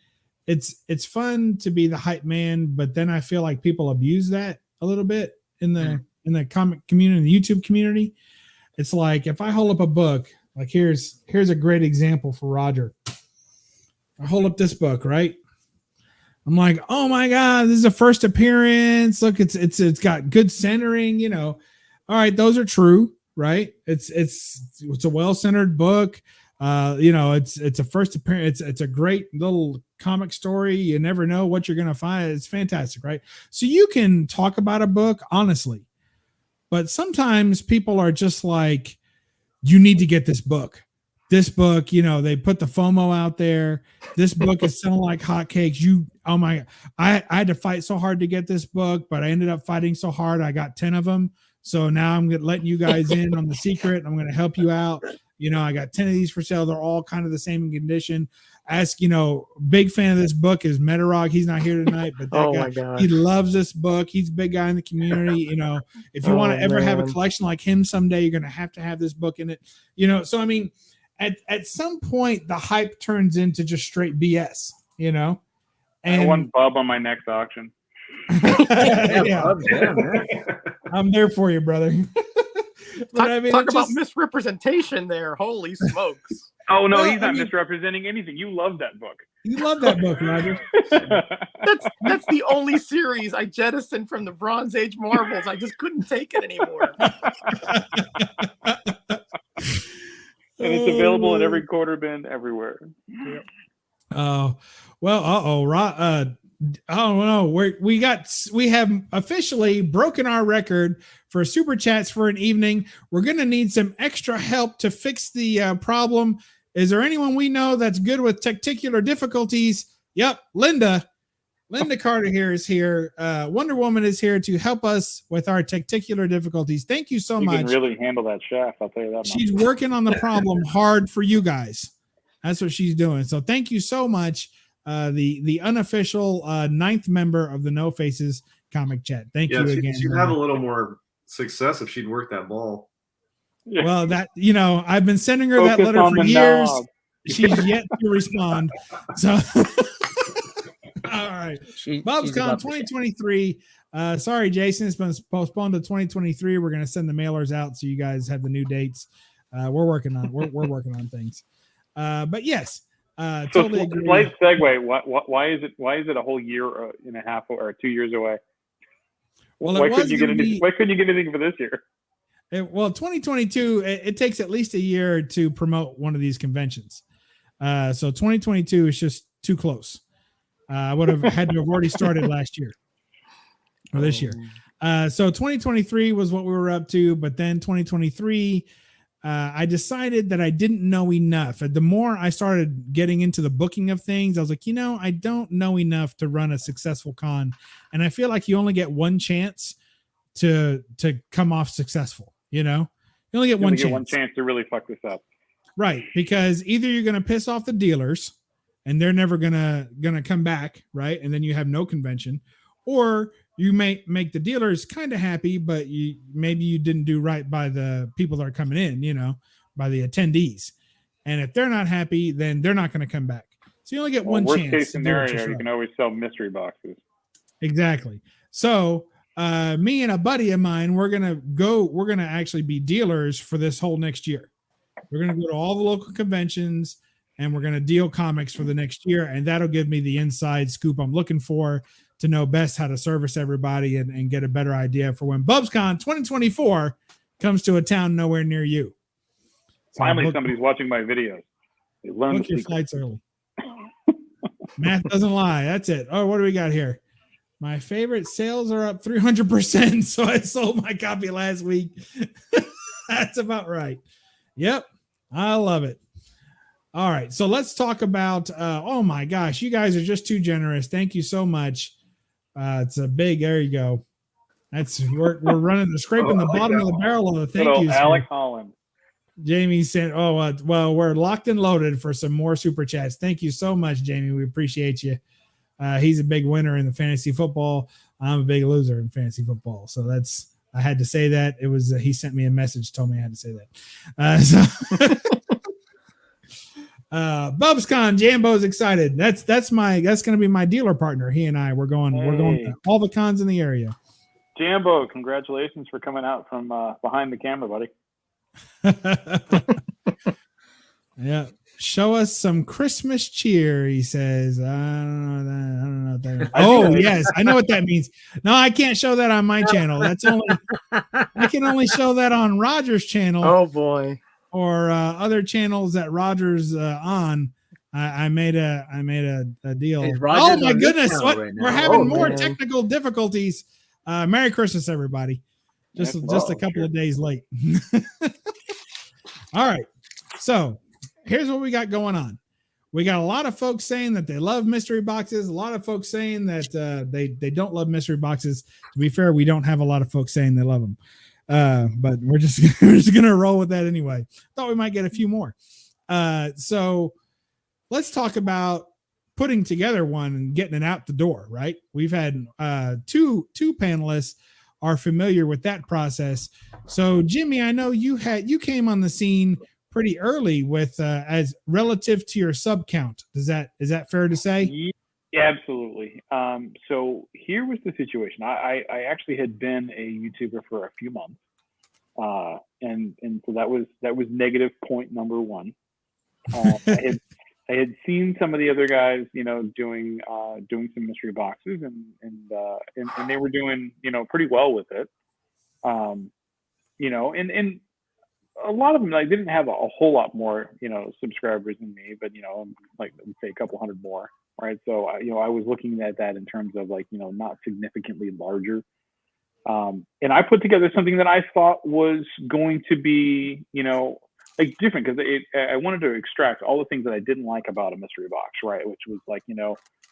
it's fun to be the hype man, but then I feel like people abuse that a little bit in the comic community, the YouTube community. It's like if I hold up a book, like here's a great example for Roger. I hold up this book, right? I'm like, oh my God, this is a first appearance. Look, it's got good centering, All right, those are true, right? It's a well-centered book. It's a first appearance. It's a great little comic story. You never know what you're gonna find. It's fantastic, right? So you can talk about a book honestly, but sometimes people are just like, you need to get this book. This book, they put the FOMO out there. This book is selling like hotcakes. Oh my, I had to fight so hard to get this book, but I ended up fighting so hard. I got 10 of them. So now I'm letting you guys in on the secret. I'm going to help you out. I got 10 of these for sale. They're all kind of the same condition. Big fan of this book is Metarog. He's not here tonight, but that guy, he loves this book. He's a big guy in the community. If you want to ever have a collection like him someday, you're going to have this book in it. So I mean, at some point the hype turns into just straight BS, And I want Bub on my next auction. Yeah. I'm there for you, brother. But I mean, talk it about just- misrepresentation there. Holy smokes. Oh no, Well, he's not I mean- misrepresenting anything. You love that book. you love that book, Roger. That's the only series I jettisoned from the Bronze Age Marvels. I just couldn't take it anymore. And it's available in every quarter bin everywhere. Oh, well, I don't know. We have officially broken our record for super chats for an evening. We're going to need some extra help to fix the problem. Is there anyone we know that's good with tacticular difficulties? Yep, Linda Carter here is here. Wonder Woman is here to help us with our tacticular difficulties. Thank you so You much. can really handle that shaft, I'll tell you that much. She's working on the problem hard for you guys. That's what she's doing. So thank you so much. The unofficial ninth member of the No Faces comic chat. Thank you again. She'd have a little more success if she'd worked that ball. Yeah. Well, I've been sending her that Focus letter on for the years. knob. She's yet to respond. So, all right. She's BUB'S Con above the 2023. Sorry, Jason, it's been postponed to 2023. We're going to send the mailers out so you guys have the new dates. We're working on working on things. But yes, So totally agree. slight segue. Why is it a whole year and a half or 2 years away? Well, Why couldn't you get anything for this year? Well, 2022, it takes at least a year to promote one of these conventions. So 2022 is just too close. I would have had to have already started last year or this year. So 2023 was what we were up to, but then 2023, I decided that I didn't know enough. The more I started getting into the booking of things, I was like, I don't know enough to run a successful con. And I feel like you only get one chance to come off successful. You only get one chance to really fuck this up. Right. Because either you're going to piss off the dealers and they're never gonna come back, right? And then you have no convention, or you may make the dealers kind of happy, but maybe you didn't do right by the people that are coming in, by the attendees. And if they're not happy, then they're not going to come back. So you only get one worst chance. Worst case scenario, you can always sell mystery boxes. Exactly. So me and a buddy of mine, we're gonna actually be dealers for this whole next year. We're gonna go to all the local conventions and we're gonna deal comics for the next year, and that'll give me the inside scoop I'm looking for to know best how to service everybody and get a better idea for when BUB'S Con 2024 comes to a town nowhere near you. So Finally, somebody's watching my videos. They learn book your flights early. Math doesn't lie. That's it. Oh, what do we got here? My favorite sales are up 300%. So I sold my copy last week. That's about right. Yep. I love it. All right. So let's talk about, oh my gosh, you guys are just too generous. Thank you so much. It's a big, there you go. We're running, scraping the bottom of the barrel of the thank yous. Alec Holland. Jamie said, well, we're locked and loaded for some more super chats. Thank you so much, Jamie. We appreciate you. He's a big winner in the fantasy football. I'm a big loser in fantasy football. So I had to say that. It was, he sent me a message, told me I had to say that. BUB'S Con, Jambo's excited. That's going to be my dealer partner. He and I, we're going to all the cons in the area. Jambo, congratulations for coming out from behind the camera, buddy. Yeah. Show us some Christmas cheer, he says. I don't know that. Oh, yes. I know what that means. No, I can't show that on my channel. I can only show that on Roger's channel. Oh boy. Or other channels that Roger's on. I made a deal. Oh my goodness. Right, we're having more technical difficulties. Merry Christmas, everybody. Just a couple of days late. All right. So here's what we got going on. We got a lot of folks saying that they love mystery boxes. A lot of folks saying that they don't love mystery boxes. To be fair, we don't have a lot of folks saying they love them. But we're just gonna roll with that anyway. Thought we might get a few more. So let's talk about putting together one and getting it out the door, right? We've had two panelists are familiar with that process. So Jimmy, I know you came on the scene pretty early with as relative to your sub count. Is that fair to say? Yeah, absolutely. So here was the situation. I actually had been a YouTuber for a few months. And so that was negative point number one. I had seen some of the other guys, doing some mystery boxes, and they were doing, pretty well with it. And a lot of them, like, didn't have a whole lot more, subscribers than me, but, like, let's say a couple hundred more, right? So, I was looking at that in terms of, like, not significantly larger. And I put together something that I thought was going to be, like, different, because I wanted to extract all the things that I didn't like about a mystery box, right? Which was like,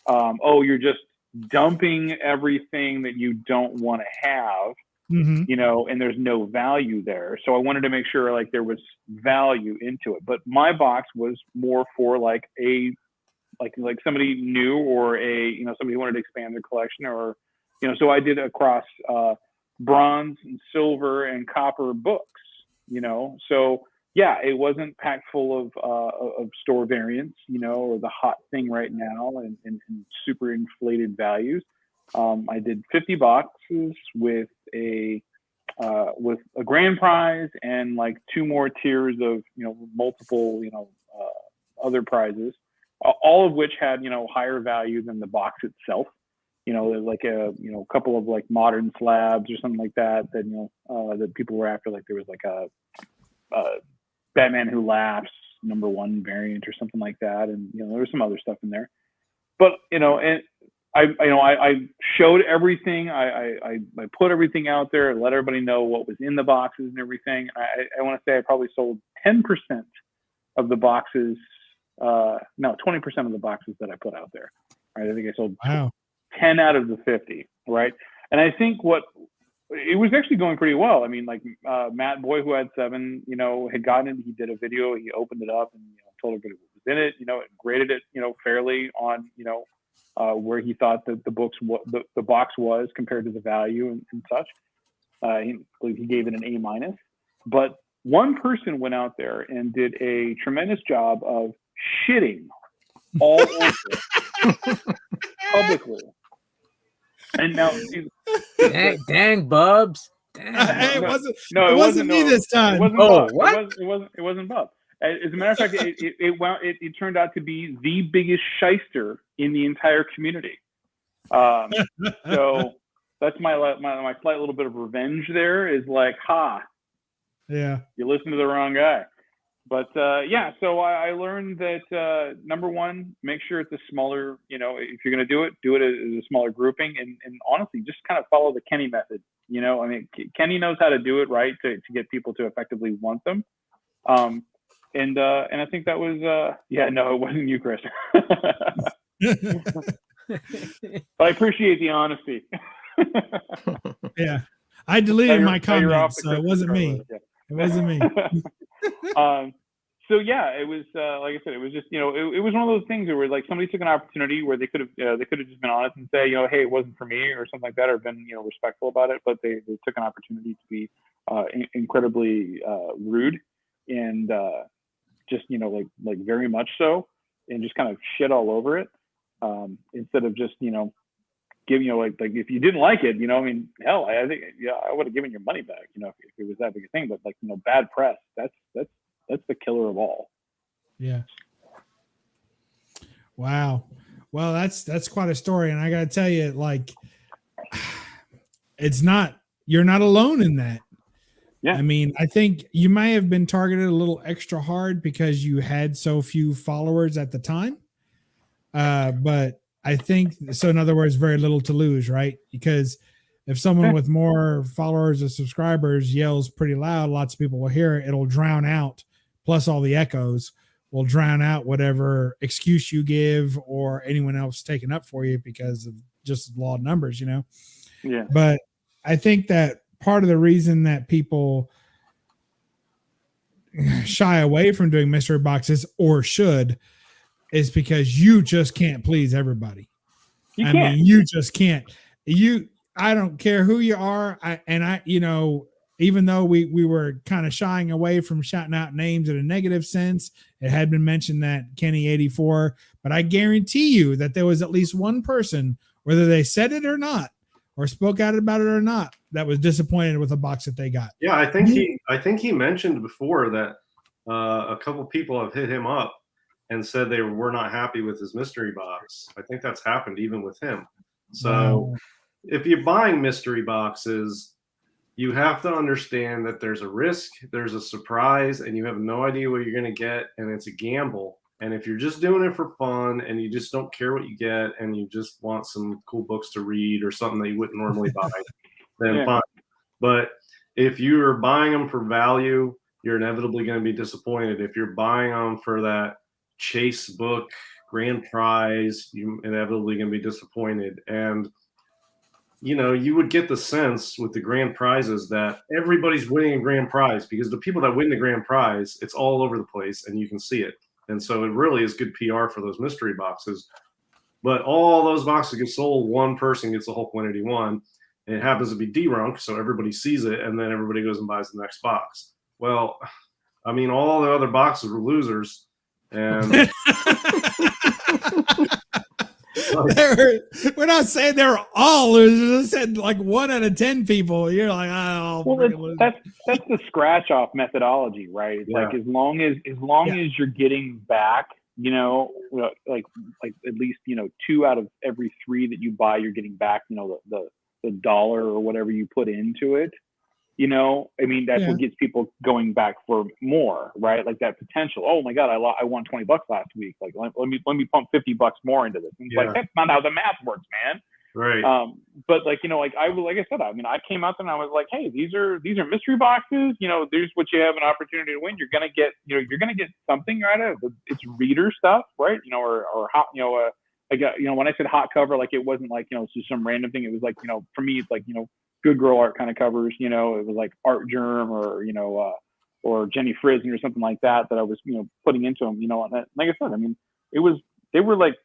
oh, you're just dumping everything that you don't want to have. Mm-hmm. And there's no value there. So I wanted to make sure, like, there was value into it. But my box was more for like somebody new, or somebody who wanted to expand their collection, or, so I did across bronze and silver and copper books, so yeah, it wasn't packed full of store variants, or the hot thing right now, and super inflated values. I did 50 boxes with a grand prize, and like 2 more tiers of, multiple, other prizes, all of which had, higher value than the box itself. Like a couple of like modern slabs or something like that that people were after. Like there was like a Batman Who Laughs #1 variant or something like that, and there was some other stuff in there. But and I showed everything. I put everything out there and let everybody know what was in the boxes and everything. I want to say I probably sold 10% of the boxes. No, 20% of the boxes that I put out there. Right? I think I sold 10 out of the 50. Right, and I think it was actually going pretty well. I mean, like Matt Boy, who had 7, had gotten it. He did a video. He opened it up and told everybody what was in it. And graded it, fairly on where he thought that the box was compared to the value and such. He gave it an A-. But one person went out there and did a tremendous job of shitting all over it publicly. And now, dang Bubs. Hey, it it wasn't me this time. It wasn't Oh, Bubs. what? It wasn't Bubs. As a matter of fact, it turned out to be the biggest shyster in the entire community. So that's my slight little bit of revenge there, is like, yeah, you listened to the wrong guy. But yeah, so I learned that number one, make sure it's a smaller, if you're going to do it as a smaller grouping, and honestly, just kind of follow the Kenny method. I mean, Kenny knows how to do it right to get people to effectively want them. And I think that was no, it wasn't you, Chris. I appreciate the honesty. Yeah, I deleted my comments, so it wasn't me. Yeah. It wasn't me. So yeah, it was like I said, it was just it was one of those things where like somebody took an opportunity where they could have just been honest and say hey, it wasn't for me or something like that, or been respectful about it, but they took an opportunity to be incredibly rude and just like very much so, and just kind of shit all over it, instead of just give like if you didn't like it, I mean, hell, I think I would have given your money back, if it was that big a thing. But like bad press, that's the killer of all. Yeah. Wow. Well, that's quite a story, and I got to tell you, like, you're not alone in that. Yeah. I mean, I think you may have been targeted a little extra hard because you had so few followers at the time. But I think so. In other words, very little to lose, right? Because if someone with more followers or subscribers yells pretty loud, lots of people will hear it. It'll drown out. Plus, all the echoes will drown out whatever excuse you give or anyone else taking up for you because of just law of numbers, Yeah. But I think that part of the reason that people shy away from doing mystery boxes, or should, is because you just can't please everybody. I mean, you just can't. I don't care who you are. Even though we were kind of shying away from shouting out names in a negative sense, it had been mentioned that Kenny 84, but I guarantee you that there was at least one person, whether they said it or not, or spoke out about it or not that was disappointed with a box that they got. Yeah, I think he mentioned before that a couple people have hit him up and said they were not happy with his mystery box. I think that's happened even with him. So if you're buying mystery boxes, you have to understand that there's a risk, there's a surprise, and you have no idea what you're going to get, and it's a gamble. And if you're just doing it for fun and you just don't care what you get and you just want some cool books to read or something that you wouldn't normally buy, then fine. But if you're buying them for value, you're inevitably going to be disappointed. If you're buying them for that chase book grand prize, you're inevitably going to be disappointed. And you know, you would get the sense with the grand prizes that everybody's winning a grand prize, because the people that win the grand prize, it's all over the place and you can see it. And so it really is good PR for those mystery boxes. But all those boxes get sold, one person gets the Hulk 181, and it happens to be D-Runk, so everybody sees it, and then everybody goes and buys the next box. Well, I mean, all the other boxes were losers. And we're not saying they were all losers. I said like 1 out of 10 people. You're like, oh, well, that's the scratch off methodology, right? It's like as long as you're getting back, you know, like at least 2 out of every 3 that you buy, you're getting back, the dollar or whatever you put into it. I mean, that's what gets people going back for more, right? Like that potential. Oh my God, I won $20 last week. Like let me pump $50 more into this. And it's like, that's not how the math works, man. Right. But like I said, I mean, I came out there and I was like, hey, these are mystery boxes. There's what you have an opportunity to win. You're gonna get something out of it. It's reader stuff, right? Or hot, I got, when I said hot cover, like it wasn't like it's just some random thing. It was like for me, it's like good girl art kind of covers, it was like Art Germ or Jenny Frizen or something like that I was, putting into them, and that, like I said, I mean, they were like,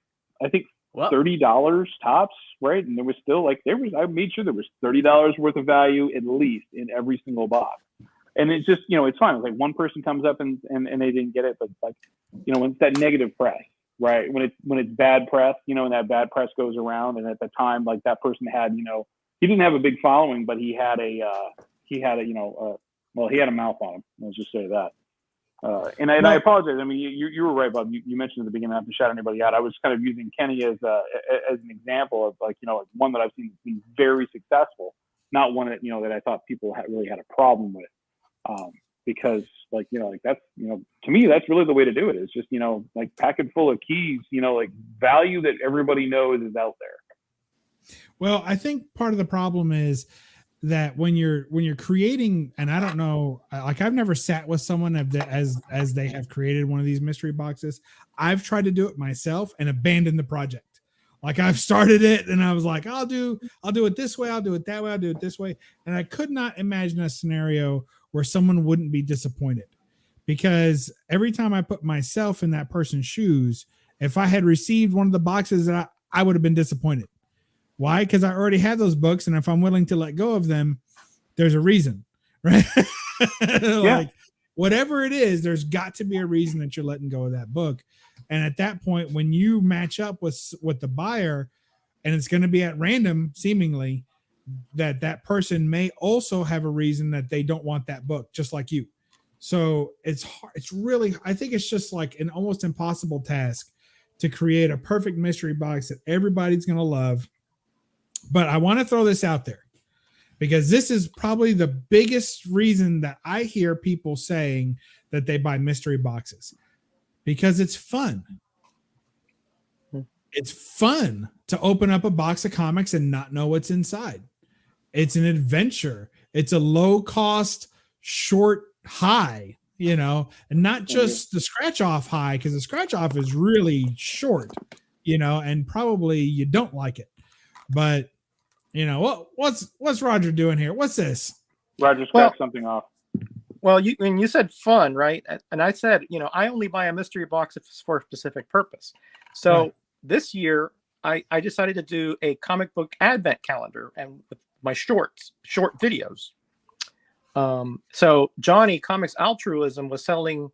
I think $30 tops, right? And there was still like, I made sure there was $30 worth of value at least in every single box. And it's just, it's fine. It's like one person comes up and they didn't get it, but like, when it's that negative press, right? When it's bad press, and that bad press goes around, and at the time, like that person had, he didn't have a big following, but he had a mouth on him. Let's just say that. And I apologize. I mean, you were right, Bob. You mentioned at the beginning, not to shout anybody out. I was kind of using Kenny as an example of like, one that I've seen be very successful, not one that, that I thought people really had a problem with. Because like, like that's, to me, that's really the way to do it. Is just, like pack it full of keys, like value that everybody knows is out there. Well, I think part of the problem is that when you're creating, and I don't know, like I've never sat with someone as they have created one of these mystery boxes. I've tried to do it myself and abandoned the project. Like I've started it and I was like, I'll do it this way, I'll do it that way, I'll do it this way. And I could not imagine a scenario where someone wouldn't be disappointed, because every time I put myself in that person's shoes, if I had received one of the boxes, that I would have been disappointed. Why? Because I already have those books, and if I'm willing to let go of them, there's a reason, right? Like whatever it is, there's got to be a reason that you're letting go of that book. And at that point, when you match up with the buyer, and it's going to be at random, seemingly, that person may also have a reason that they don't want that book, just like you. So it's hard. It's really, I think it's just like an almost impossible task to create a perfect mystery box that everybody's going to love. But I want to throw this out there, because this is probably the biggest reason that I hear people saying that they buy mystery boxes, because it's fun. It's fun to open up a box of comics and not know what's inside. It's an adventure. It's a low cost, short high, and not just the scratch off high, because the scratch off is really short, and probably you don't like it. But what's Roger doing here? What's this? Roger scratched something off. Well, you said fun, right? And I said, I only buy a mystery box if it's for a specific purpose. So this year, I decided to do a comic book advent calendar, and with my short videos. So Johnny Comics Altruism was selling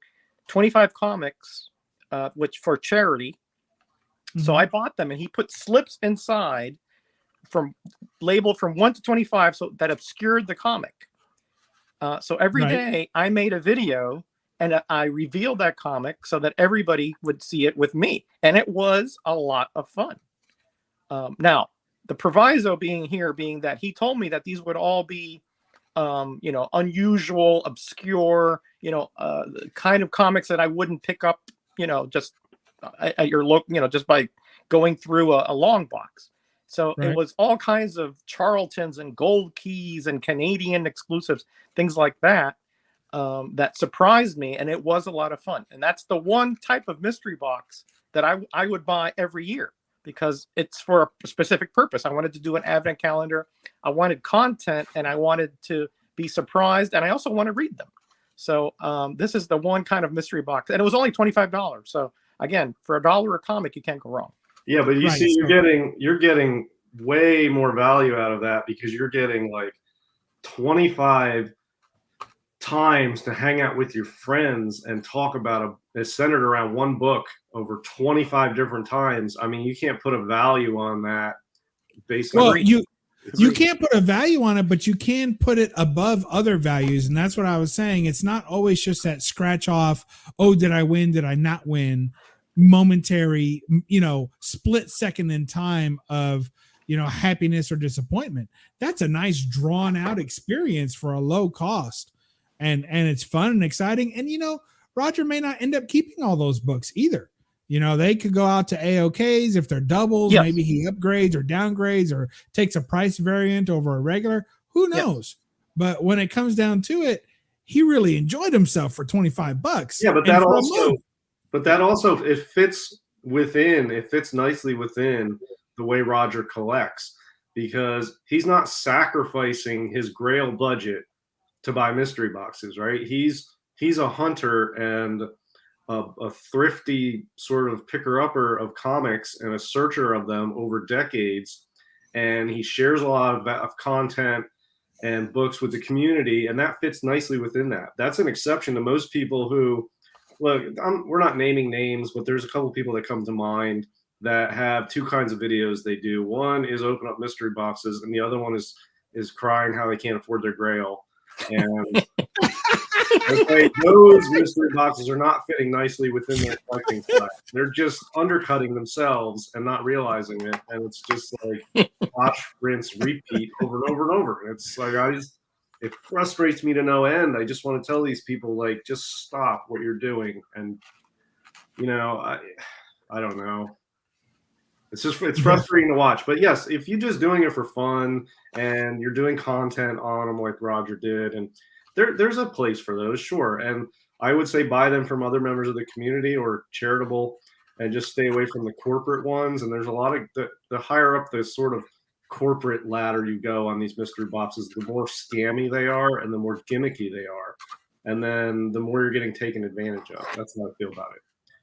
25 comics, which for charity. Mm-hmm. So I bought them, and he put slips inside from labeled from 1 to 25, so that obscured the comic. So every day I made a video and I revealed that comic so that everybody would see it with me, and it was a lot of fun. Now, the proviso being that he told me that these would all be, unusual, obscure, kind of comics that I wouldn't pick up, just at your local, just by going through a long box. So it was all kinds of Charltons and Gold Keys and Canadian exclusives, things like that, that surprised me. And it was a lot of fun. And that's the one type of mystery box that I would buy every year, because it's for a specific purpose. I wanted to do an advent calendar. I wanted content, and I wanted to be surprised. And I also want to read them. So this is the one kind of mystery box. And it was only $25. So again, for $1 a comic, you can't go wrong. Yeah, but you see, you're getting way more value out of that, because you're getting like 25 times to hang out with your friends and talk about it's centered around one book over 25 different times. I mean, you can't put a value on that based on you can't put a value on it, but you can put it above other values. And that's what I was saying. It's not always just that scratch off, oh, did I win? Did I not win? Momentary, split second in time of, happiness or disappointment. That's a nice drawn out experience for a low cost. And it's fun and exciting. And, Roger may not end up keeping all those books either. They could go out to AOKs if they're doubles. Yes. Maybe he upgrades or downgrades or takes a price variant over a regular. Who knows? Yes. But when it comes down to it, he really enjoyed himself for $25. Yeah, but that also it fits nicely within the way Roger collects, because he's not sacrificing his Grail budget to buy mystery boxes, right? He's a hunter and a thrifty sort of picker-upper of comics and a searcher of them over decades, and he shares a lot of content and books with the community, and that fits nicely within that. That's an exception to most people who, look, we're not naming names, but there's a couple of people that come to mind that have two kinds of videos they do. One is open up mystery boxes, and the other one is crying how they can't afford their Grail. And those mystery boxes are not fitting nicely within their collecting style. They're just undercutting themselves and not realizing it. And it's just like wash, rinse, repeat over and over and over. It's like, it frustrates me to no end. I just want to tell these people, like, just stop what you're doing. And, I don't know. It's frustrating to watch. But yes, if you're just doing it for fun and you're doing content on them like Roger did, and there's a place for those, sure. And I would say buy them from other members of the community or charitable, and just stay away from the corporate ones. And there's a lot of the higher up the sort of corporate ladder you go on these mystery boxes, the more scammy they are and the more gimmicky they are. And then the more you're getting taken advantage of. That's how I feel about it.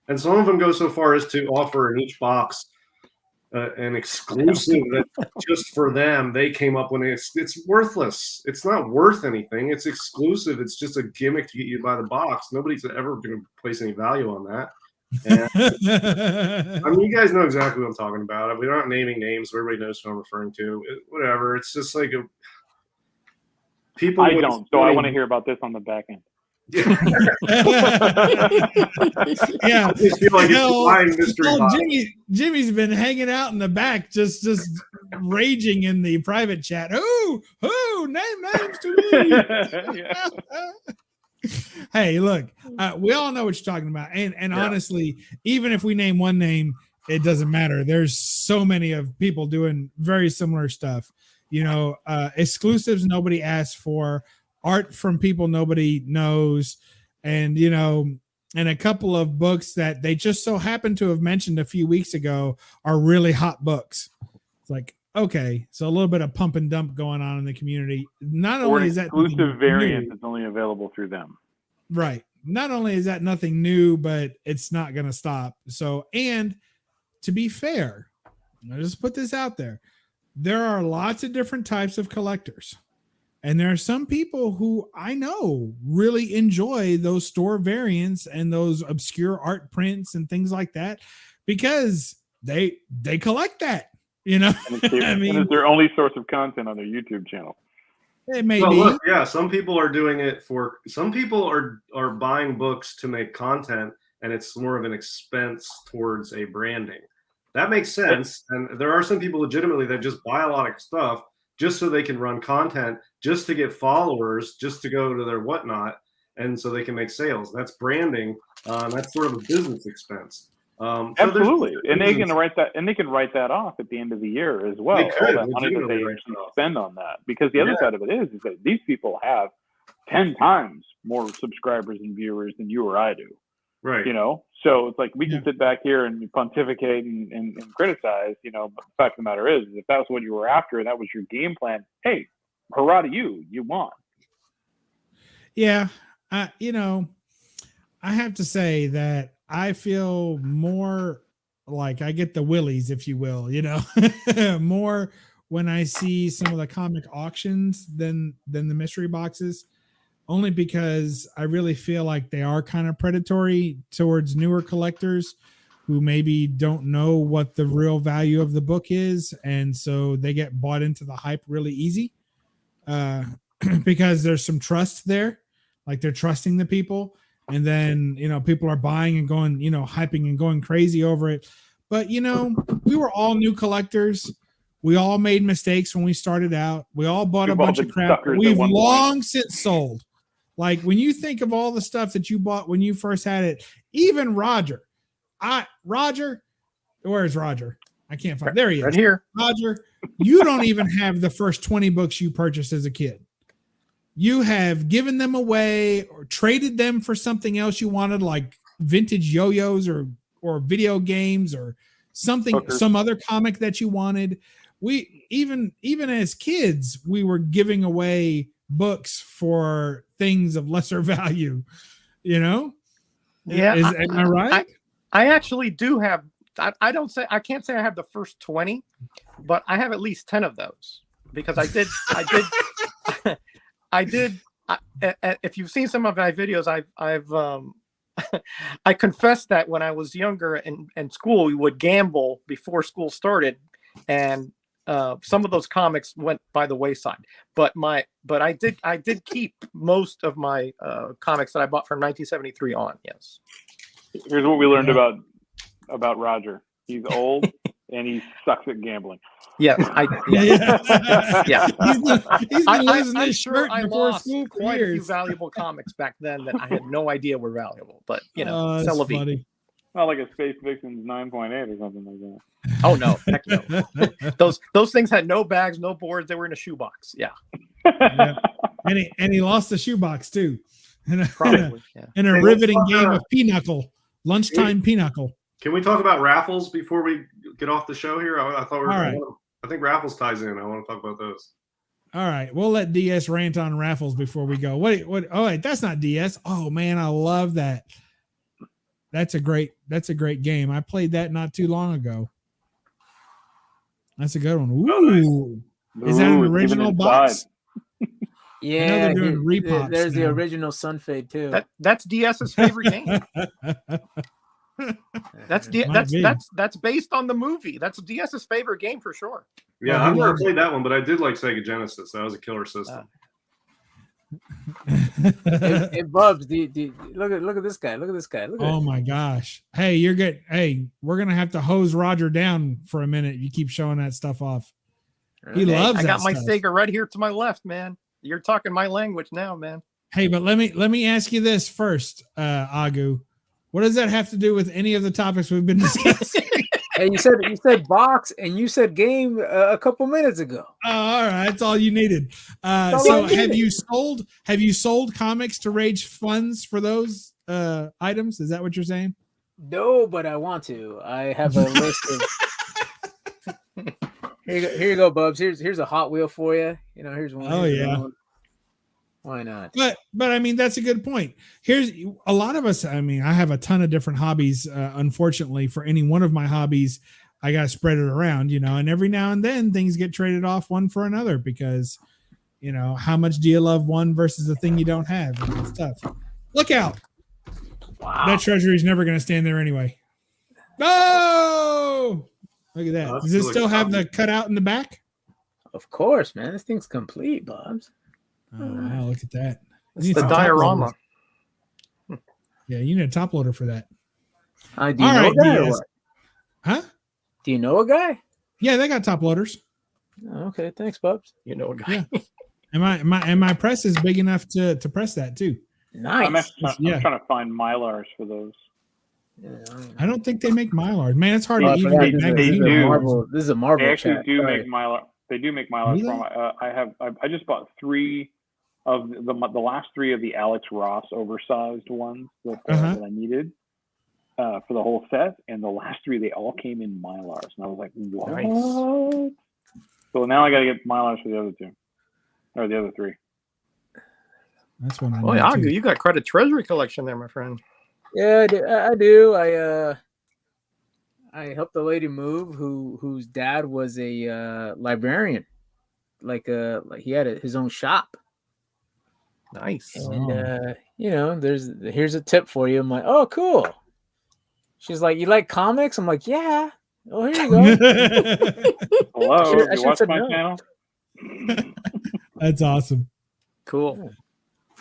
And some of them go so far as to offer in each box an exclusive that just for them they came up with. It's worthless. It's not worth anything. It's exclusive. It's just a gimmick to get you to buy the box. Nobody's ever going to place any value on that. And, I mean, you guys know exactly what I'm talking about. We're not naming names, so everybody knows who I'm referring to. Whatever. It's just like people. I don't. So I want to hear about this on the back end. Yeah, I just feel like it's buying mystery box. Jimmy's been hanging out in the back, just raging in the private chat. Who name names to me? Hey, look, we all know what you're talking about, and honestly, even if we name one name, it doesn't matter. There's so many of people doing very similar stuff. Exclusives nobody asked for. Art from people nobody knows, and and a couple of books that they just so happened to have mentioned a few weeks ago are really hot books. It's like, okay, so a little bit of pump and dump going on in the community. Not only is that exclusive variant that's only available through them, right? Not only is that nothing new, but it's not going to stop. So, and to be fair, I'll just put this out there: there are lots of different types of collectors. And there are some people who I know really enjoy those store variants and those obscure art prints and things like that, because they collect that. You know, And it's, I mean, and it's their only source of content on their YouTube channel. it may Well, be. look, yeah, some people are doing it for. Some people are buying books to make content, and it's more of an expense towards a branding. That makes sense. And there are some people legitimately that just buy a lot of stuff just so they can run content, just to get followers, just to go to their whatnot, and so they can make sales. That's branding. That's sort of a business expense. So Absolutely, and they reasons- can write that, and they can write that off at the end of the year as well. They could, all that money that legitimately they write actually it off. spend on that, because the other side of it is that these people have 10 times more subscribers and viewers than you or I do. Right. You know, so it's like we can sit back here and pontificate and criticize. You know, but the fact of the matter is, if that was what you were after and that was your game plan, hey, hurrah to you! You won. Yeah, you know, I have to say that I feel more like I get the willies, if you will, you know, more when I see some of the comic auctions than the mystery boxes, only because I really feel like they are kind of predatory towards newer collectors who maybe don't know what the real value of the book is, and so they get bought into the hype really easy because there's some trust there, like they're trusting the people. And then, you know, people are buying and going, you know, hyping and going crazy over it. But, you know, we were all new collectors. We all made mistakes when we started out. We all bought We've a all bunch been of crap. suckers at We've one point. long since sold. Like when you think of all the stuff that you bought when you first had it, even Roger, where's Roger? I can't find. There he is. Right here. Roger, you don't even have the first 20 books you purchased as a kid. You have given them away or traded them for something else you wanted, like vintage yo-yos or video games or something, Hookers. some other comic that you wanted. We even as kids, we were giving away books for things of lesser value, you know? Yeah. Am I right? I actually do have, I can't say I have the first 20, but I have at least 10 of those because I did, if you've seen some of my videos, I confessed that when I was younger in school, we would gamble before school started, and some of those comics went by the wayside. But I did keep most of my comics that I bought from 1973 on. Yes. Here's what we learned about Roger. He's old and he sucks at gambling. Yes, yeah. He's been losing I'm his sure shirt I before lost school for quite a few years. valuable comics back then that I had no idea were valuable. But you know, That's c'est la vie. funny. Not like a Space Vixen's 9.8 or something like that. Oh no, heck no. Those things had no bags, no boards. They were in a shoebox. Yeah, Yeah. And he lost the shoebox too. probably. Yeah. In a Hey, riveting let's talk, game of pinochle, lunchtime pinochle. Can we talk about raffles before we get off the show here? I thought we were. All right. I think raffles ties in. I want to talk about those. All right, we'll let DS rant on raffles before we go. What? Oh wait, that's not DS. Oh man, I love that. That's a great game. I played that not too long ago. That's a good one. Ooh, is that an Ooh, it's original even box? inside. I know they're doing repops there's the now. original Sunfade too. That's DS's favorite game. That's based on the movie. That's DS's favorite game for sure. Yeah, Well, I've he never loves played that one, but I did like Sega Genesis. That was a killer system. Hey, Bubs, look at this guy. Look at this guy. Look at Oh my gosh. Hey, you're good. Hey, we're gonna have to hose Roger down for a minute. You keep showing that stuff off. He loves I that got my stuff. Sega right here to my left, man. You're talking my language now, man. Hey, but let me ask you this first, Agu. What does that have to do with any of the topics we've been discussing? Hey, you said box and you said game a couple minutes ago. Oh, all right, that's all you needed. all So I needed. have you sold comics to raise funds for those items? Is that what you're saying? No, but I want to. I have a list of. Here you go, Bubs. Here's a Hot Wheel for you. You know, here's one. Oh, here's yeah. one. Why not? But I mean, that's a good point. Here's a lot of us. I mean, I have a ton of different hobbies. Unfortunately, for any one of my hobbies, I got to spread it around, you know, and every now and then things get traded off one for another because, you know, how much do you love one versus the thing you don't have? It's tough. Look out. Wow. That treasury is never going to stand there anyway. No. Look at that. That's Does it really still have cool. the cutout in the back? Of course, man. This thing's complete, Bubs. Oh wow, look at that. It's You need the some top diorama. loaders. Yeah, you need a top loader for that. Do you All know right, a guy or DS. what? Huh? Do you know a guy? Yeah, they got top loaders. Oh, okay, thanks, Bubs. You know, a guy. Yeah. And my press is big enough to press that too. Nice. I'm actually Yeah. I'm trying to find Mylars for those. Yeah, I don't think they make Mylars. Man, it's hard Oh, to I even forgot get this is- magazine do. Mylars. This is a Marvel They actually chat. do Sorry. make Mylar. They do make Mylars Do they? from. I just bought 3 of the last 3 of the Alex Ross oversized ones that that I needed for the whole set, and the last 3 they all came in Mylars, and I was like, what? Nice. So now I got to get Mylars for the other 2 or the other 3. That's one I Boy, need Agu, too. you got quite a treasury collection there, my friend. Yeah, I do. I helped a lady move whose dad was a librarian, like he had his own shop. Nice. And here's a tip for you. I'm like, oh, cool. She's like, you like comics? I'm like, yeah. Oh, here you go. Hello, I you should watch said my no. channel? That's awesome. Cool.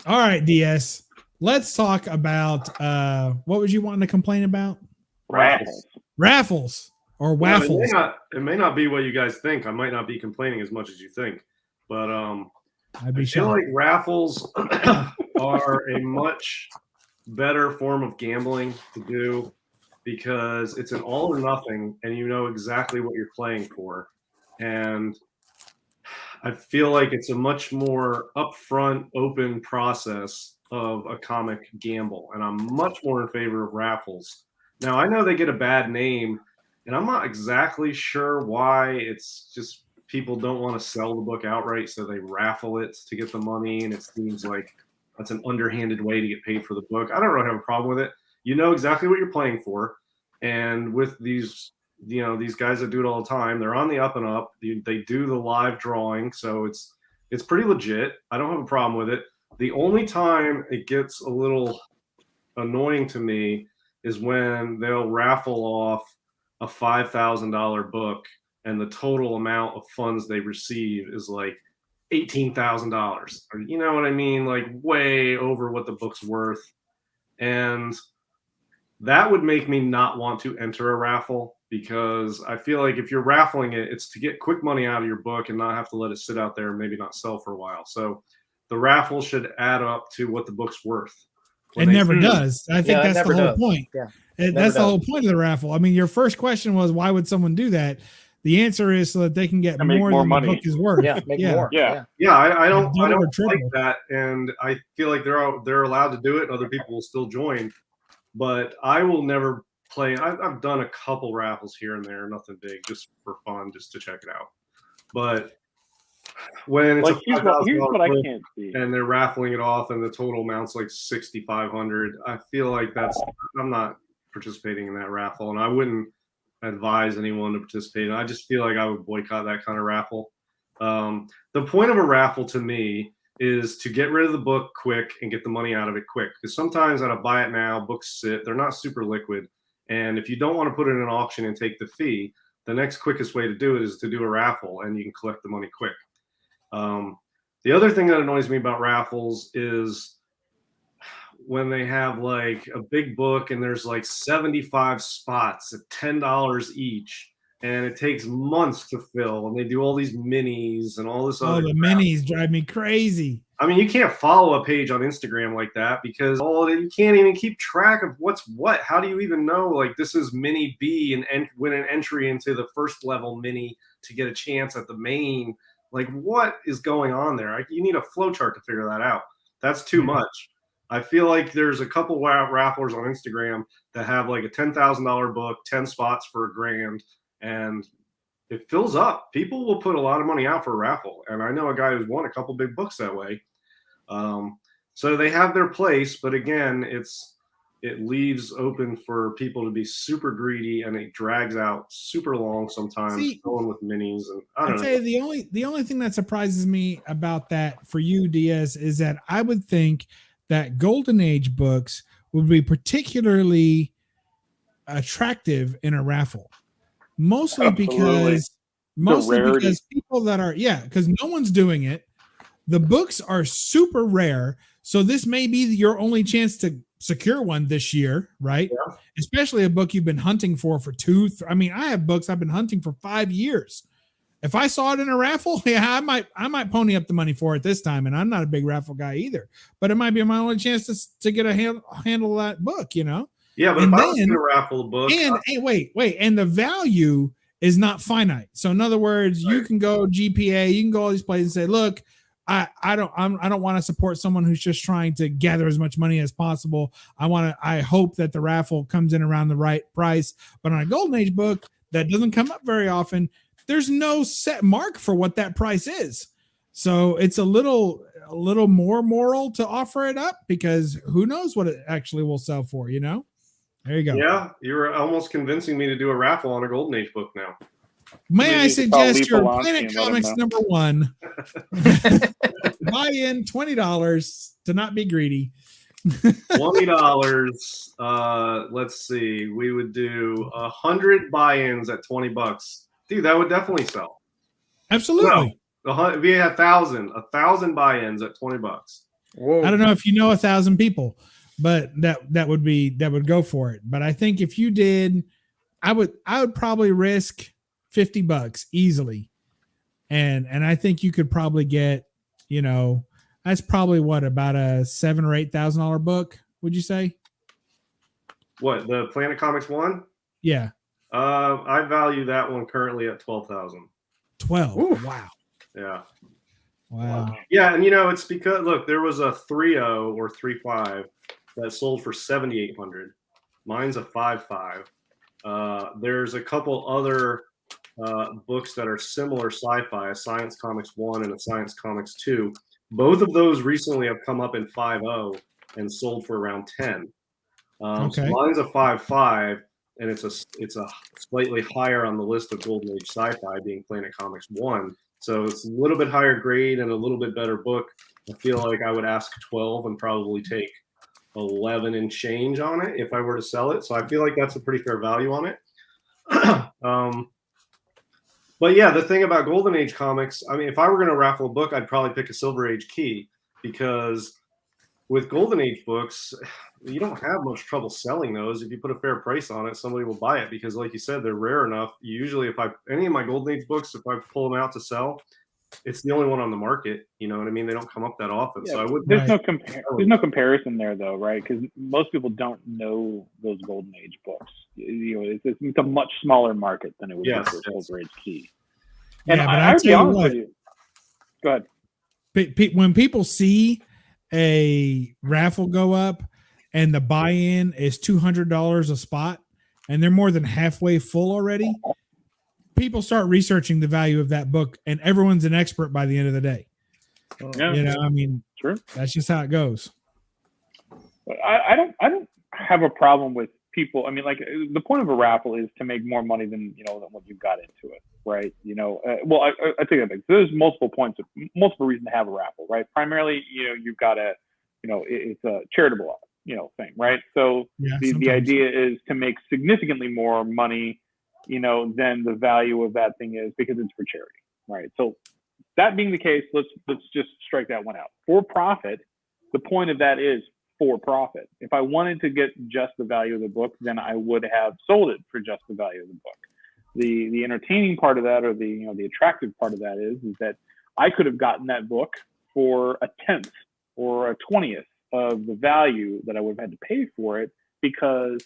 All right, DS. Let's talk about what was you wanting to complain about? Raffles. Raffles or Yeah, waffles. it may not be what you guys think. I might not be complaining as much as you think, but I'd be I feel shocked. like raffles are a much better form of gambling to do because it's an all or nothing, and you know exactly what you're playing for. And I feel like it's a much more upfront, open process of a comic gamble, and I'm much more in favor of raffles. Now, I know they get a bad name, and I'm not exactly sure why. It's just people don't want to sell the book outright, so they raffle it to get the money, and it seems like that's an underhanded way to get paid for the book. I don't really have a problem with it. You know exactly what you're playing for, and with these guys that do it all the time, they're on the up and up. They do the live drawing, so it's pretty legit. I don't have a problem with it. The only time it gets a little annoying to me is when they'll raffle off a $5,000 book and the total amount of funds they receive is like $18,000. Or you know what I mean? Like way over what the book's worth. And that would make me not want to enter a raffle because I feel like if you're raffling it, it's to get quick money out of your book and not have to let it sit out there and maybe not sell for a while. So the raffle should add up to what the book's worth. It never does. I think Yeah, it that's the never whole does. point. Yeah. That's the whole point of the raffle. I mean, your first question was, why would someone do that? The answer is so that they can get To make more more than money. the book is worth. Yeah, make more. Yeah. Yeah, I don't Double or like triple. that, and I feel like they're allowed to do it. Other people will still join, but I will never play. I've done a couple raffles here and there, nothing big, just for fun, just to check it out. But when it's Like here's what I book can't see. and they're raffling it off, and the total amount's like $6,500, I feel like I'm not participating in that raffle, and I wouldn't advise anyone to participate. I just feel like I would boycott that kind of raffle. The point of a raffle to me is to get rid of the book quick and get the money out of it quick. Because sometimes at a buy it now, books sit, they're not super liquid. And if you don't want to put it in an auction and take the fee, the next quickest way to do it is to do a raffle and you can collect the money quick. The other thing that annoys me about raffles is when they have like a big book and there's like 75 spots at $10 each, and it takes months to fill, and they do all these minis and all this Oh, other the crap. minis drive me crazy. I mean, you can't follow a page on Instagram like that because you can't even keep track of what's what. How do you even know like this is mini B and win an entry into the first level mini to get a chance at the main? Like what is going on there? You need a flow chart to figure that out. That's too much. I feel like there's a couple rafflers on Instagram that have like a $10,000 book, 10 spots for $1,000, and it fills up. People will put a lot of money out for a raffle, and I know a guy who's won a couple big books that way. So they have their place, but again, it leaves open for people to be super greedy, and it drags out super long sometimes. Going with minis, and I don't know. I'd say the only thing that surprises me about that for you, Diaz, is that I would think that Golden Age books would be particularly attractive in a raffle mostly Absolutely. because people that are because no one's doing it. The books are super rare, so this may be your only chance to secure one this year, right? Yeah. Especially a book you've been hunting for I mean, I have books I've been hunting for 5 years. If I saw it in a raffle, I might pony up the money for it this time. And I'm not a big raffle guy either, but it might be my only chance to get a handle of that book, Yeah, but and if I was going to raffle a book, and wait, and the value is not finite. So in other words, you can go GPA, you can go all these places and say, look, I don't want to support someone who's just trying to gather as much money as possible. I hope that the raffle comes in around the right price. But on a Golden Age book that doesn't come up very often, there's no set mark for what that price is. So it's a little more moral to offer it up, because who knows what it actually will sell for, There you go. Yeah, you're almost convincing me to do a raffle on a Golden Age book now. May I suggest your Lethal Planet Launching, let 'em Comics know. number 1. Buy in $20 to not be greedy. $20. Let's see. We would do 100 buy-ins at $20. Dude, that would definitely sell. Absolutely. No, we had 1,000 buy-ins at $20. Whoa. I don't know if you know 1,000 people, but that would go for it. But I think if you did, I would probably risk $50 easily. And I think you could probably get, that's probably what, about a $7,000 or $8,000 book, would you say? What, the Planet Comics one? Yeah. I value that one currently at 12,000. 12. Ooh. Wow. Yeah. Wow. Yeah, and it's because look, there was a 3.0 or 3.5 that sold for 7,800. Mine's a 5.5. There's a couple other books that are similar sci-fi, a Science Comics 1 and a Science Comics 2. Both of those recently have come up in 5.0 and sold for around 10. Okay. So mine's a 5.5, and it's a slightly higher on the list of Golden Age sci-fi, being Planet Comics 1. So it's a little bit higher grade and a little bit better book. I feel like I would ask 12 and probably take 11 and change on it if I were to sell it. So I feel like that's a pretty fair value on it. But yeah, the thing about Golden Age comics, I mean, if I were going to raffle a book, I'd probably pick a Silver Age key, because with Golden Age books, you don't have much trouble selling those. If you put a fair price on it, somebody will buy it, because like you said, they're rare enough. Usually any of my Golden Age books, if I pull them out to sell, it's the only one on the market. You know what I mean? They don't come up that often. Yeah, so I would. There's no comparison there, though, right? Because most people don't know those Golden Age books. It's a much smaller market than it would be for Silver Age key. And Yeah, but I'll be honest with you. Go ahead. When people see a raffle go up and the buy-in is $200 a spot and they're more than halfway full already, people start researching the value of that book, and everyone's an expert by the end of the day. Yeah. I mean, Sure. That's just how it goes. But I don't have a problem with people. I mean, like, the point of a raffle is to make more money than what you've got into it, right? Well, I take that back. There's multiple reasons to have a raffle, right? Primarily, you've got it's a charitable, thing, right? So the idea is to make significantly more money, than the value of that thing is, because it's for charity, right? So that being the case, let's just strike that one out. For profit, the point of that is for profit. If I wanted to get just the value of the book, then I would have sold it for just the value of the book. The entertaining part of that, or the attractive part of that is that I could have gotten that book for a 10th or a 20th of the value that I would have had to pay for it, because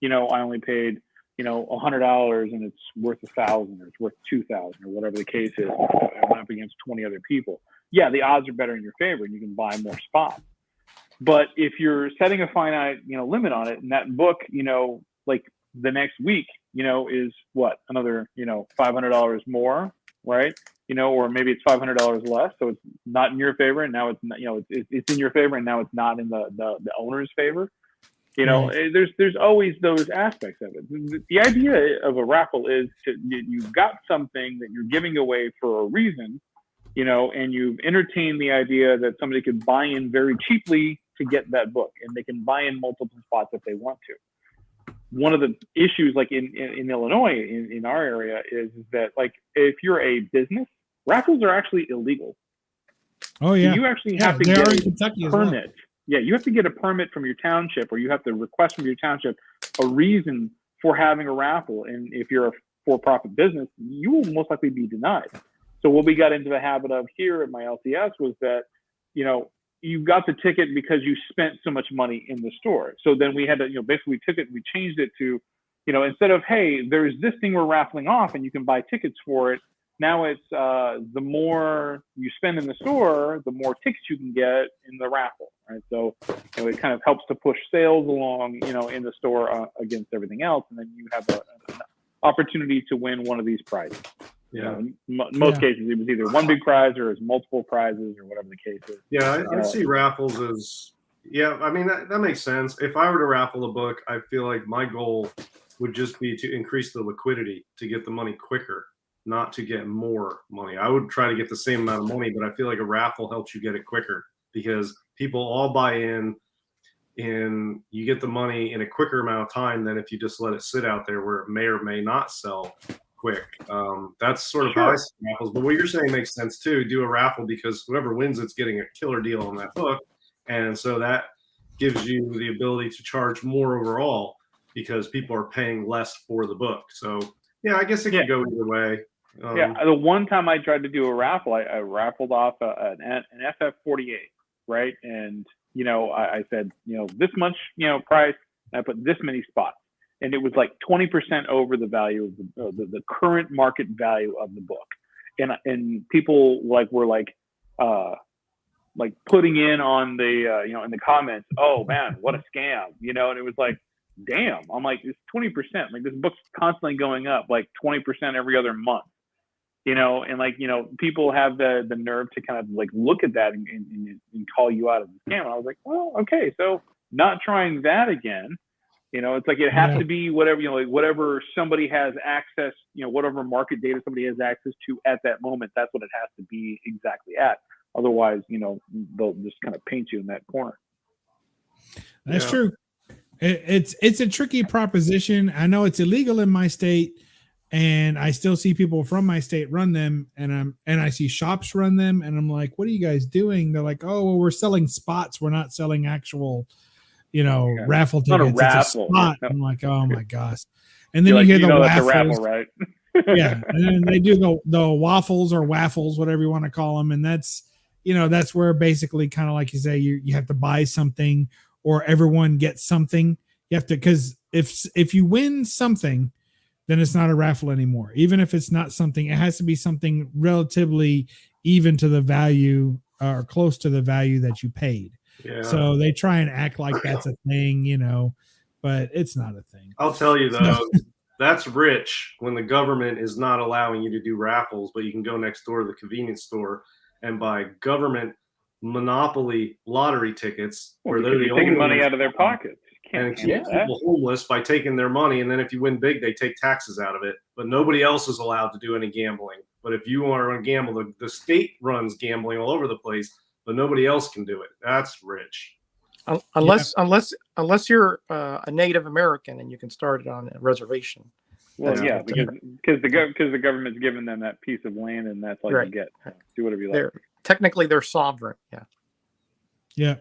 I only paid $100 and it's worth 1,000 or it's worth 2,000 or whatever the case is. I went up against 20 other people. Yeah, the odds are better in your favor and you can buy more spots. But if you're setting a finite, limit on it, and that book, like the next week, is what, another, $500 more, right? Or maybe it's $500 less, so it's not in your favor, and now it's not, it's in your favor, and now it's not in the owner's favor. There's always those aspects of it. The idea of a raffle is you've got something that you're giving away for a reason, and you've entertained the idea that somebody could buy in very cheaply to get that book, and they can buy in multiple spots if they want to. one of the issues, like in Illinois, in our area, is that like if you're a business, raffles are actually illegal. Oh yeah, so you actually have to they are in get Kentucky a as well. permit. Yeah, you have to get a permit from your township, or you have to request from your township a reason for having a raffle. And if you're a for-profit business, you will most likely be denied. So what we got into the habit of here at my LTS was that, you know, you got the ticket because you spent so much money in the store. So then we had to, you know, basically we took it and we changed it to, you know, instead of, hey, there's this thing we're raffling off and you can buy tickets for it. Now it's the more you spend in the store, the more tickets you can get in the raffle, right? So, you know, it kind of helps to push sales along, you know, in the store against everything else. And then you have an opportunity to win one of these prizes. Yeah. You know, in most cases, it was either one big prize or it's multiple prizes or whatever the case is. Yeah, I see raffles as, I mean, that makes sense. If I were to raffle a book, I feel like my goal would just be to increase the liquidity to get the money quicker, not to get more money. I would try to get the same amount of money, but I feel like a raffle helps you get it quicker because people all buy in and you get the money in a quicker amount of time than if you just let it sit out there where it may or may not sell quick. That's sort of how I see raffles. But what you're saying makes sense too. Do a raffle because whoever wins it's getting a killer deal on that book. And so that gives you the ability to charge more overall because people are paying less for the book. So yeah, I guess it could go either way. The one time I tried to do a raffle, I raffled off an FF48, right? And, you know, I said, you know, this much, you know, price, and I put this many spots. And it was like 20% over the value of the current market value of the book. And people were putting in on the, you know, in the comments, oh man, what a scam, you know? And it was like, damn, I'm like, it's 20%. Like this book's constantly going up like 20% every other month, you know? And like, you know, people have the nerve to kind of like look at that and call you out of the scam. And I was like, well, okay, so not trying that again. You know, it's like it has to be whatever, you know, like whatever somebody has access, you know, whatever market data somebody has access to at that moment, that's what it has to be exactly at. Otherwise, you know, they'll just kind of paint you in that corner. That's true. It's a tricky proposition. I know it's illegal in my state, and I still see people from my state run them, and I see shops run them, and I'm like, what are you guys doing? They're like, oh, well, we're selling spots. We're not selling actual, you know, raffle tickets. Not a raffle. It's a spot. I'm like, oh my gosh. And then you hear the waffles. That's a raffle, right? Yeah. And then they do the waffles or waffles, whatever you want to call them. And that's, you know, that's where basically kind of like you say, you have to buy something or everyone gets something. You have to, because if you win something, then it's not a raffle anymore. Even if it's not something, it has to be something relatively even to the value or close to the value that you paid. Yeah. So they try and act like that's a thing, you know, but it's not a thing. I'll tell you though, that's rich when the government is not allowing you to do raffles, but you can go next door to the convenience store and buy government monopoly lottery tickets where they're the only taking money out of their pockets. And keep people homeless by taking their money. And then if you win big, they take taxes out of it. But nobody else is allowed to do any gambling. But if you want to gamble, the state runs gambling all over the place, but nobody else can do it. That's rich. Unless you're a Native American and you can start it on a reservation. Well, because the government's given them that piece of land, and that's all you get. Do whatever you like. Technically, they're sovereign. Yeah. Yeah.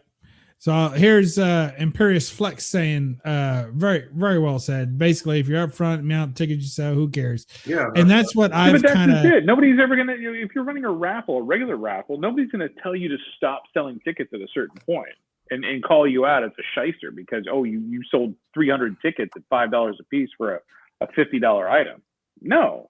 So here's Imperious Flex saying, very, very well said. Basically, if you're up front, amount of tickets you sell, who cares? Yeah. And that's what I've kind of. Nobody's ever gonna. If you're running a regular raffle, nobody's gonna tell you to stop selling tickets at a certain point and call you out as a shyster because you sold 300 tickets at $5 a piece for a $50 item. No,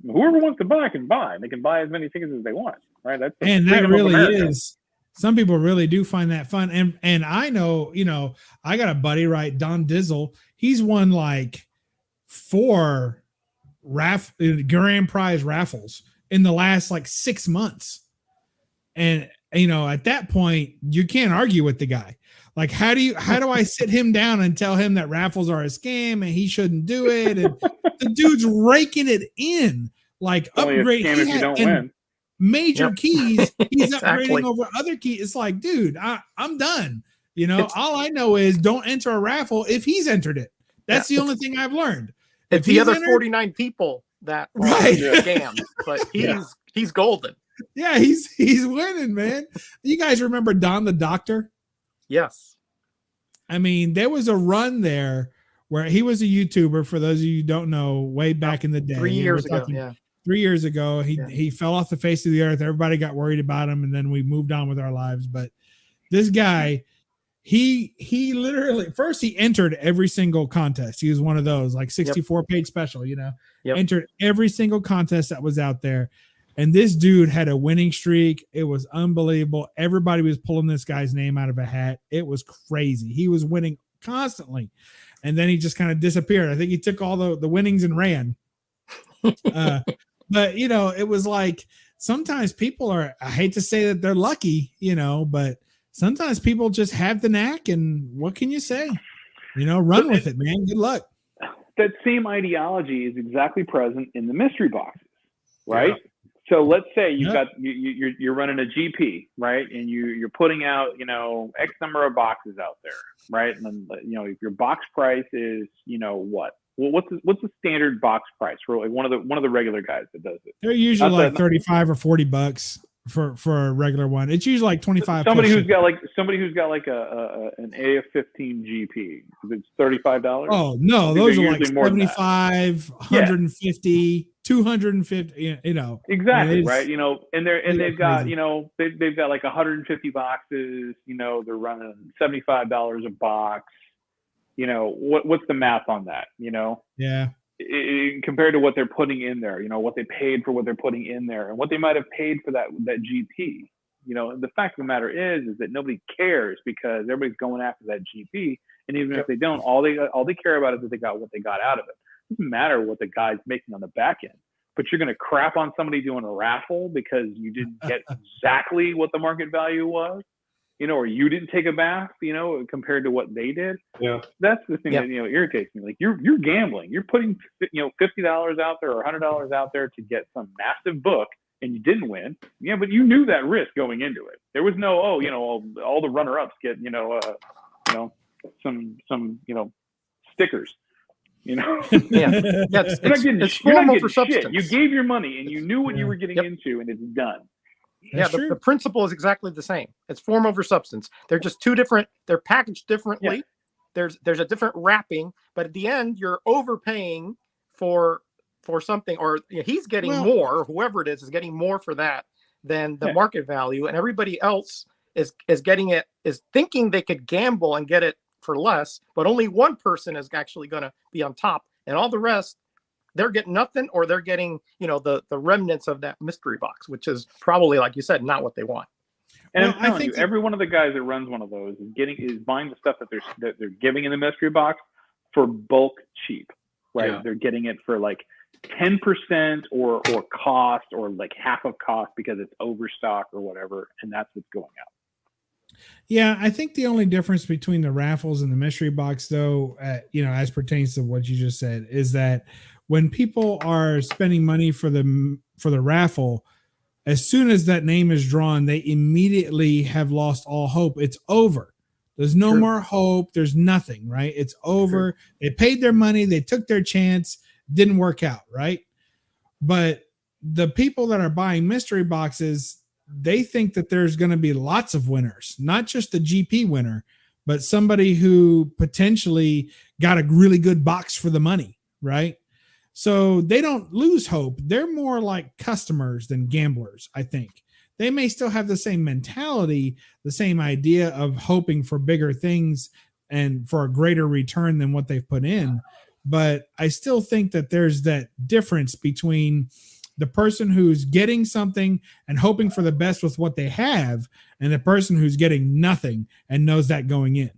whoever wants to buy can buy. They can buy as many tickets as they want. Right. That's and that really is. Some people really do find that fun. And I know, you know, I got a buddy, right? Don Dizzle. He's won like 4 grand prize raffles in the last like 6 months. And, you know, at that point, you can't argue with the guy. Like, how do I sit him down and tell him that raffles are a scam and he shouldn't do it? And the dude's raking it in, like upgrade. If you don't win. Major keys, he's upgrading over other keys. It's like, dude, I'm done. You know, all I know is don't enter a raffle if he's entered it. That's the only thing I've learned. It's the other 49 people that are scammed, but he's golden. Yeah, he's winning, man. You guys remember Don the Doctor? Yes. I mean, there was a run there where he was a YouTuber, for those of you who don't know, way back in the day. 3 years ago, 3 years ago, he fell off the face of the earth. Everybody got worried about him, and then we moved on with our lives. But this guy, he literally, first he entered every single contest. He was one of those, like 64-page special, entered every single contest that was out there. And this dude had a winning streak. It was unbelievable. Everybody was pulling this guy's name out of a hat. It was crazy. He was winning constantly. And then he just kind of disappeared. I think he took all the winnings and ran. But, it was like sometimes people are, I hate to say that they're lucky, but sometimes people just have the knack. And what can you say? Run with it, man. Good luck. That same ideology is exactly present in the mystery boxes, right? Yeah. So let's say you're running a GP, right? And you're putting out, X number of boxes out there, right? And then, if your box price is, what? Well, what's the standard box price for like one of the regular guys that does it? They're usually like $35 or $40 for a regular one. It's usually like 25. Somebody who's got like an AF-15 GP. It's $35. Oh no, those are like 75, 150. 250, exactly, right? And they've got, they've got like 150 boxes, they're running $75 a box. What's the math on that? Yeah. Compared to what they're putting in there, what they paid for what they're putting in there and what they might have paid for that GP. The fact of the matter is that nobody cares because everybody's going after that GP. And even if they don't, all they care about is that they got what they got out of it. It doesn't matter what the guy's making on the back end, but you're going to crap on somebody doing a raffle because you didn't get exactly what the market value was, or you didn't take a bath, compared to what they did. Yeah. That's the thing that, irritates me. Like you're gambling, you're putting, $50 out there or $100 out there to get some massive book and you didn't win. Yeah. But you knew that risk going into it. There was no, all the runner-ups get, some stickers. It's formal for substance. You gave your money and you knew what you were getting into, and it's done. The principle is exactly the same. It's form over substance. They're just two different. They're packaged differently. Yeah. There's a different wrapping, but at the end, you're overpaying for something, or he's getting more. Whoever it is getting more for that than the market value, and everybody else is getting it, is thinking they could gamble and get it for less, but only one person is actually going to be on top, and all the rest, they're getting nothing, or they're getting the remnants of that mystery box, which is probably, like you said, not what they want. And I'm telling you, every one of the guys that runs one of those is buying the stuff that they're giving in the mystery box for bulk cheap, right? Yeah. They're getting it for like 10% or cost, or like half of cost because it's overstock or whatever, and that's what's going out. Yeah, I think the only difference between the raffles and the mystery box, though, as pertains to what you just said, is that when people are spending money for the raffle, as soon as that name is drawn, they immediately have lost all hope. It's over. There's no more hope. There's nothing, right? It's over. Sure. They paid their money. They took their chance. Didn't work out, right? But the people that are buying mystery boxes, they think that there's going to be lots of winners, not just the GP winner, but somebody who potentially got a really good box for the money, right? So they don't lose hope. They're more like customers than gamblers, I think. They may still have the same mentality, the same idea of hoping for bigger things and for a greater return than what they've put in. But I still think that there's that difference between the person who's getting something and hoping for the best with what they have, and the person who's getting nothing and knows that going in.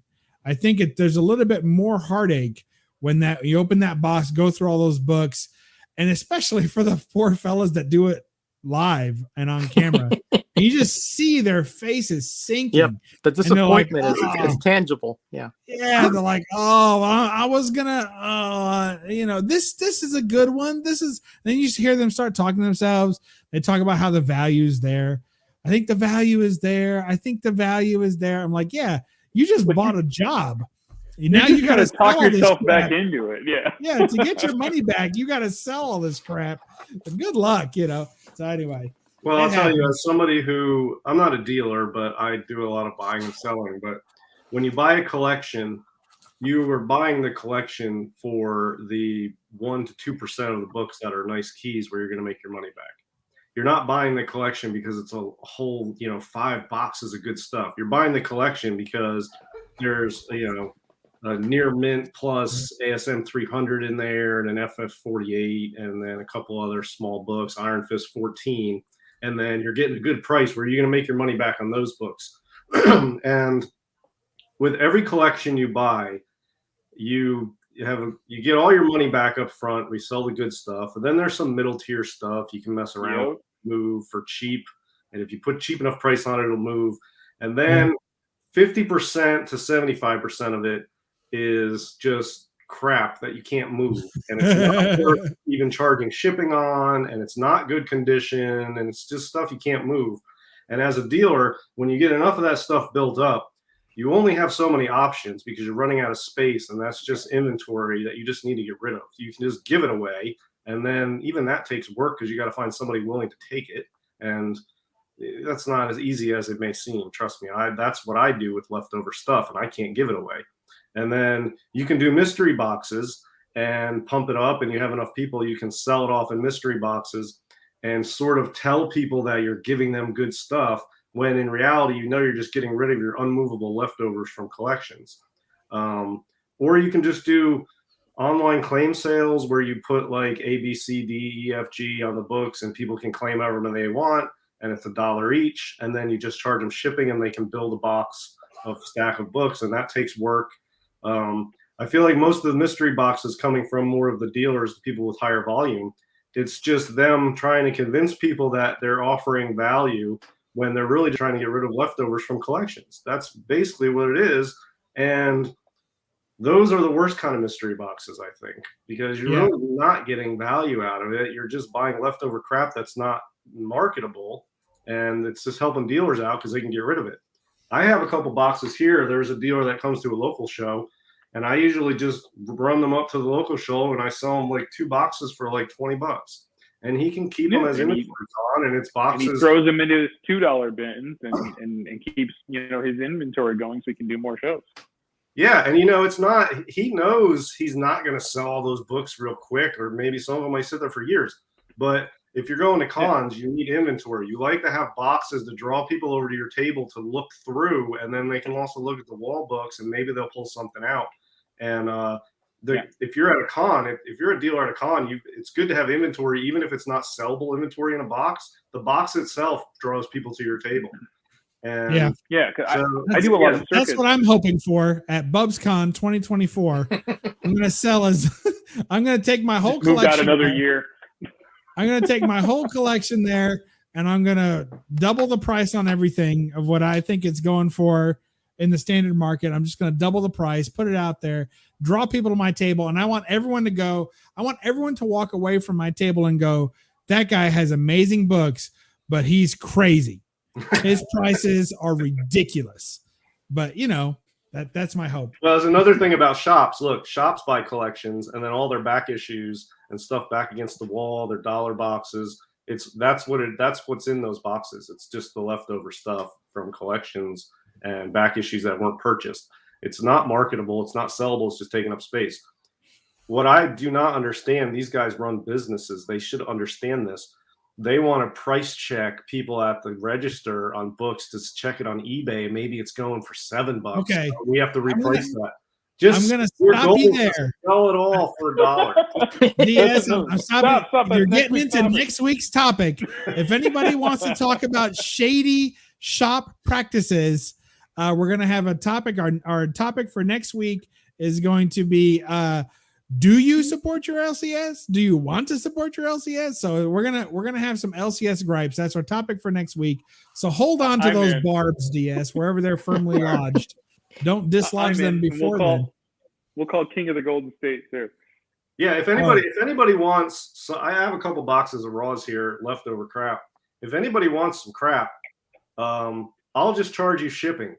I think there's a little bit more heartache when that you open that box, go through all those books, and especially for the poor fellas that do it live and on camera, you just see their faces sinking. Yep, the disappointment is tangible. Yeah, they're like, oh, I was gonna, this is a good one. Then you just hear them start talking to themselves. They talk about how the value is there. I think the value is there. I'm like, yeah, you just bought a job. Now you got to talk yourself back into it. Yeah. Yeah, to get your money back, you got to sell all this crap. But good luck, So anyway. Well, I'll tell you, as somebody who, I'm not a dealer, but I do a lot of buying and selling. But when you buy a collection, you are buying the collection for the 1 to 2% of the books that are nice keys where you're going to make your money back. You're not buying the collection because it's a whole, 5 boxes of good stuff. You're buying the collection because there's, a near mint plus ASM 300 in there and an FF 48 and then a couple other small books, Iron Fist 14. And then you're getting a good price where you're going to make your money back on those books. And with every collection you buy, you get all your money back up front. We sell the good stuff. And then there's some middle tier stuff you can mess around with, move for cheap. And if you put cheap enough price on it, it'll move. And then 50% to 75% of it is just crap that you can't move. And it's not worth even charging shipping on, and it's not good condition, and it's just stuff you can't move. And as a dealer, when you get enough of that stuff built up, you only have so many options because you're running out of space, and that's just inventory that you just need to get rid of. You can just give it away, and then even that takes work because you got to find somebody willing to take it, and that's not as easy as it may seem. Trust me, that's what I do with leftover stuff, and I can't give it away. And then you can do mystery boxes and pump it up, and you have enough people, you can sell it off in mystery boxes and sort of tell people that you're giving them good stuff, when in reality, you're just getting rid of your unmovable leftovers from collections. Or you can just do online claim sales where you put like A, B, C, D, E, F, G on the books, and people can claim however many they want, and it's $1 each. And then you just charge them shipping, and they can build a box of stack of books, and that takes work. I feel like most of the mystery boxes coming from more of the dealers, the people with higher volume, it's just them trying to convince people that they're offering value when they're really trying to get rid of leftovers from collections. That's basically what it is. And those are the worst kind of mystery boxes, I think, because you're really not getting value out of it. You're just buying leftover crap that's not marketable, and it's just helping dealers out because they can get rid of it. I have a couple boxes here. There's a dealer that comes to a local show, and I usually just run them up to the local show, and I sell them like 2 boxes for like $20. And he can keep them as inventory on, and it's boxes. And he throws them into his $2 bins and keeps his inventory going so he can do more shows. Yeah, and it's not. He knows he's not going to sell all those books real quick, or maybe some of them might sit there for years. But if you're going to cons, you need inventory. You like to have boxes to draw people over to your table to look through, and then they can also look at the wall books, and maybe they'll pull something out. And if you're at a con, if you're a dealer at a con, it's good to have inventory, even if it's not sellable inventory in a box. The box itself draws people to your table. And I do a lot of circuits. That's what I'm hoping for at BUB'S Con 2024. I'm going to take my whole collection. Moved out another year. I'm going to take my whole collection there, and I'm going to double the price on everything of what I think it's going for in the standard market. I'm just going to double the price, put it out there, draw people to my table, and I want everyone to walk away from my table and go, that guy has amazing books, but he's crazy. His prices are ridiculous. But, that's my hope. Well, there's another thing about shops. Look, shops buy collections, and then all their back issues and stuff back against the wall, their dollar boxes. That's what's in those boxes. It's just the leftover stuff from collections and back issues that weren't purchased. It's not marketable. It's not sellable. It's just taking up space. What I do not understand, these guys run businesses. They should understand this. They want to price check people at the register on books to check it on eBay. Maybe it's going for $7. Okay. So we have to reprice that. I'm going to stop you there. Sell it all for $1. Yes, I'm stopping. Stop You're getting into next week's topic. If anybody wants to talk about shady shop practices, we're going to have a topic. Our topic for next week is going to be, do you support your LCS? Do you want to support your LCS? So we're gonna have some LCS gripes. That's our topic for next week. So hold on to those barbs, DS, wherever they're firmly lodged. Don't dislodge them before then. We'll call King of the Golden State too. Yeah, if anybody wants, so I have a couple boxes of Raws here, leftover crap. If anybody wants some crap, I'll just charge you shipping.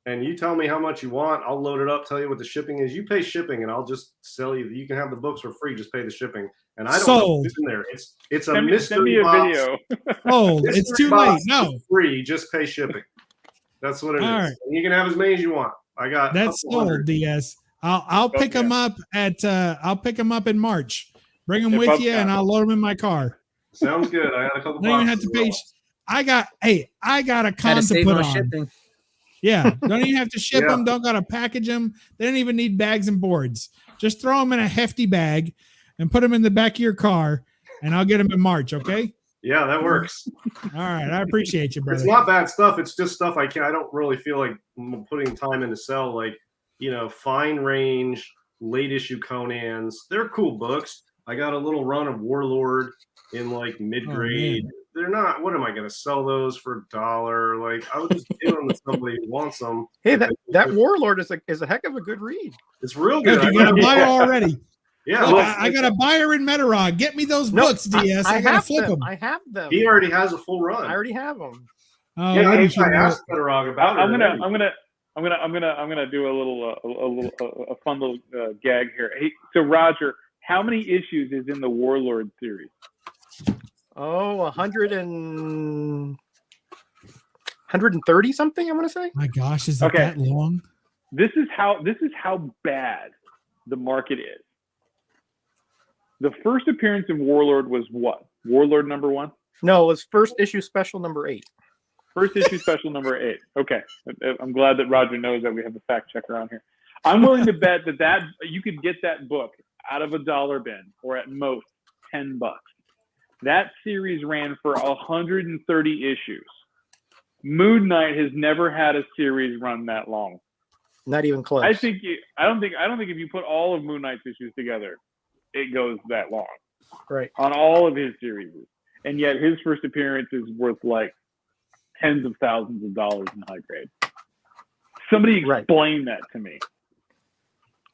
and you tell me how much you want. I'll load it up, tell you what the shipping is. You pay shipping, and I'll just sell you. You can have the books for free. Just pay the shipping. And I don't know Sold. what's in there. It's a Send me mystery a box. video. Oh, it's Mystery too box late. No, is free. Just pay shipping. That's what it is. All right. And you can have as many as you want. I got that's a couple sold. hundred. DS. I'll pick them up at. I'll pick them up in March. Bring them At with Bub's you, and Con. I'll load them in my car. Sounds good. I got a couple. Don't even have boxes to pay. as I got a con Gotta to save put on on. shipping. Yeah, don't even have to ship Yeah. them. Don't gotta package them. They don't even need bags and boards. Just throw them in a hefty bag and put them in the back of your car, and I'll get them in March. Okay. Yeah, that works. All right. I appreciate you, brother. It's not bad stuff. It's just stuff I don't really feel like putting time in to sell. Like, fine range, late issue Conans. They're cool books. I got a little run of Warlord in like mid grade. man. They're not. What am I going to sell those for $1? Like, I would just give them to somebody who wants them. Hey, that Warlord is a heck of a good read. It's real Good, good. you got a buyer already. Yeah, Look, look, I got a buyer in Metarog. Get me those No, books, DS. I gotta have flip them. I have them. he already has a full run. I already have them. Oh, Yeah, why I didn't you asked Metarog about I'm it. gonna do a little a fun little gag here. Hey, so Roger, how many issues is in the Warlord series? Oh, 130 something. I want to say. My gosh, is it Okay. that long? This is how bad the market is. The first appearance of Warlord was what? Warlord #1? No, it was first issue special number 8. First issue special number 8. Okay. I'm glad that Roger knows that we have a fact checker on here. I'm willing to bet that you could get that book out of a dollar bin or at most $10. That series ran for 130 issues. Moon Knight has never had a series run that long. Not even close. I don't think if you put all of Moon Knight's issues together, it goes that long. Right. On all of his series. And yet his first appearance is worth like tens of thousands of dollars in high grade. Somebody explain that to me.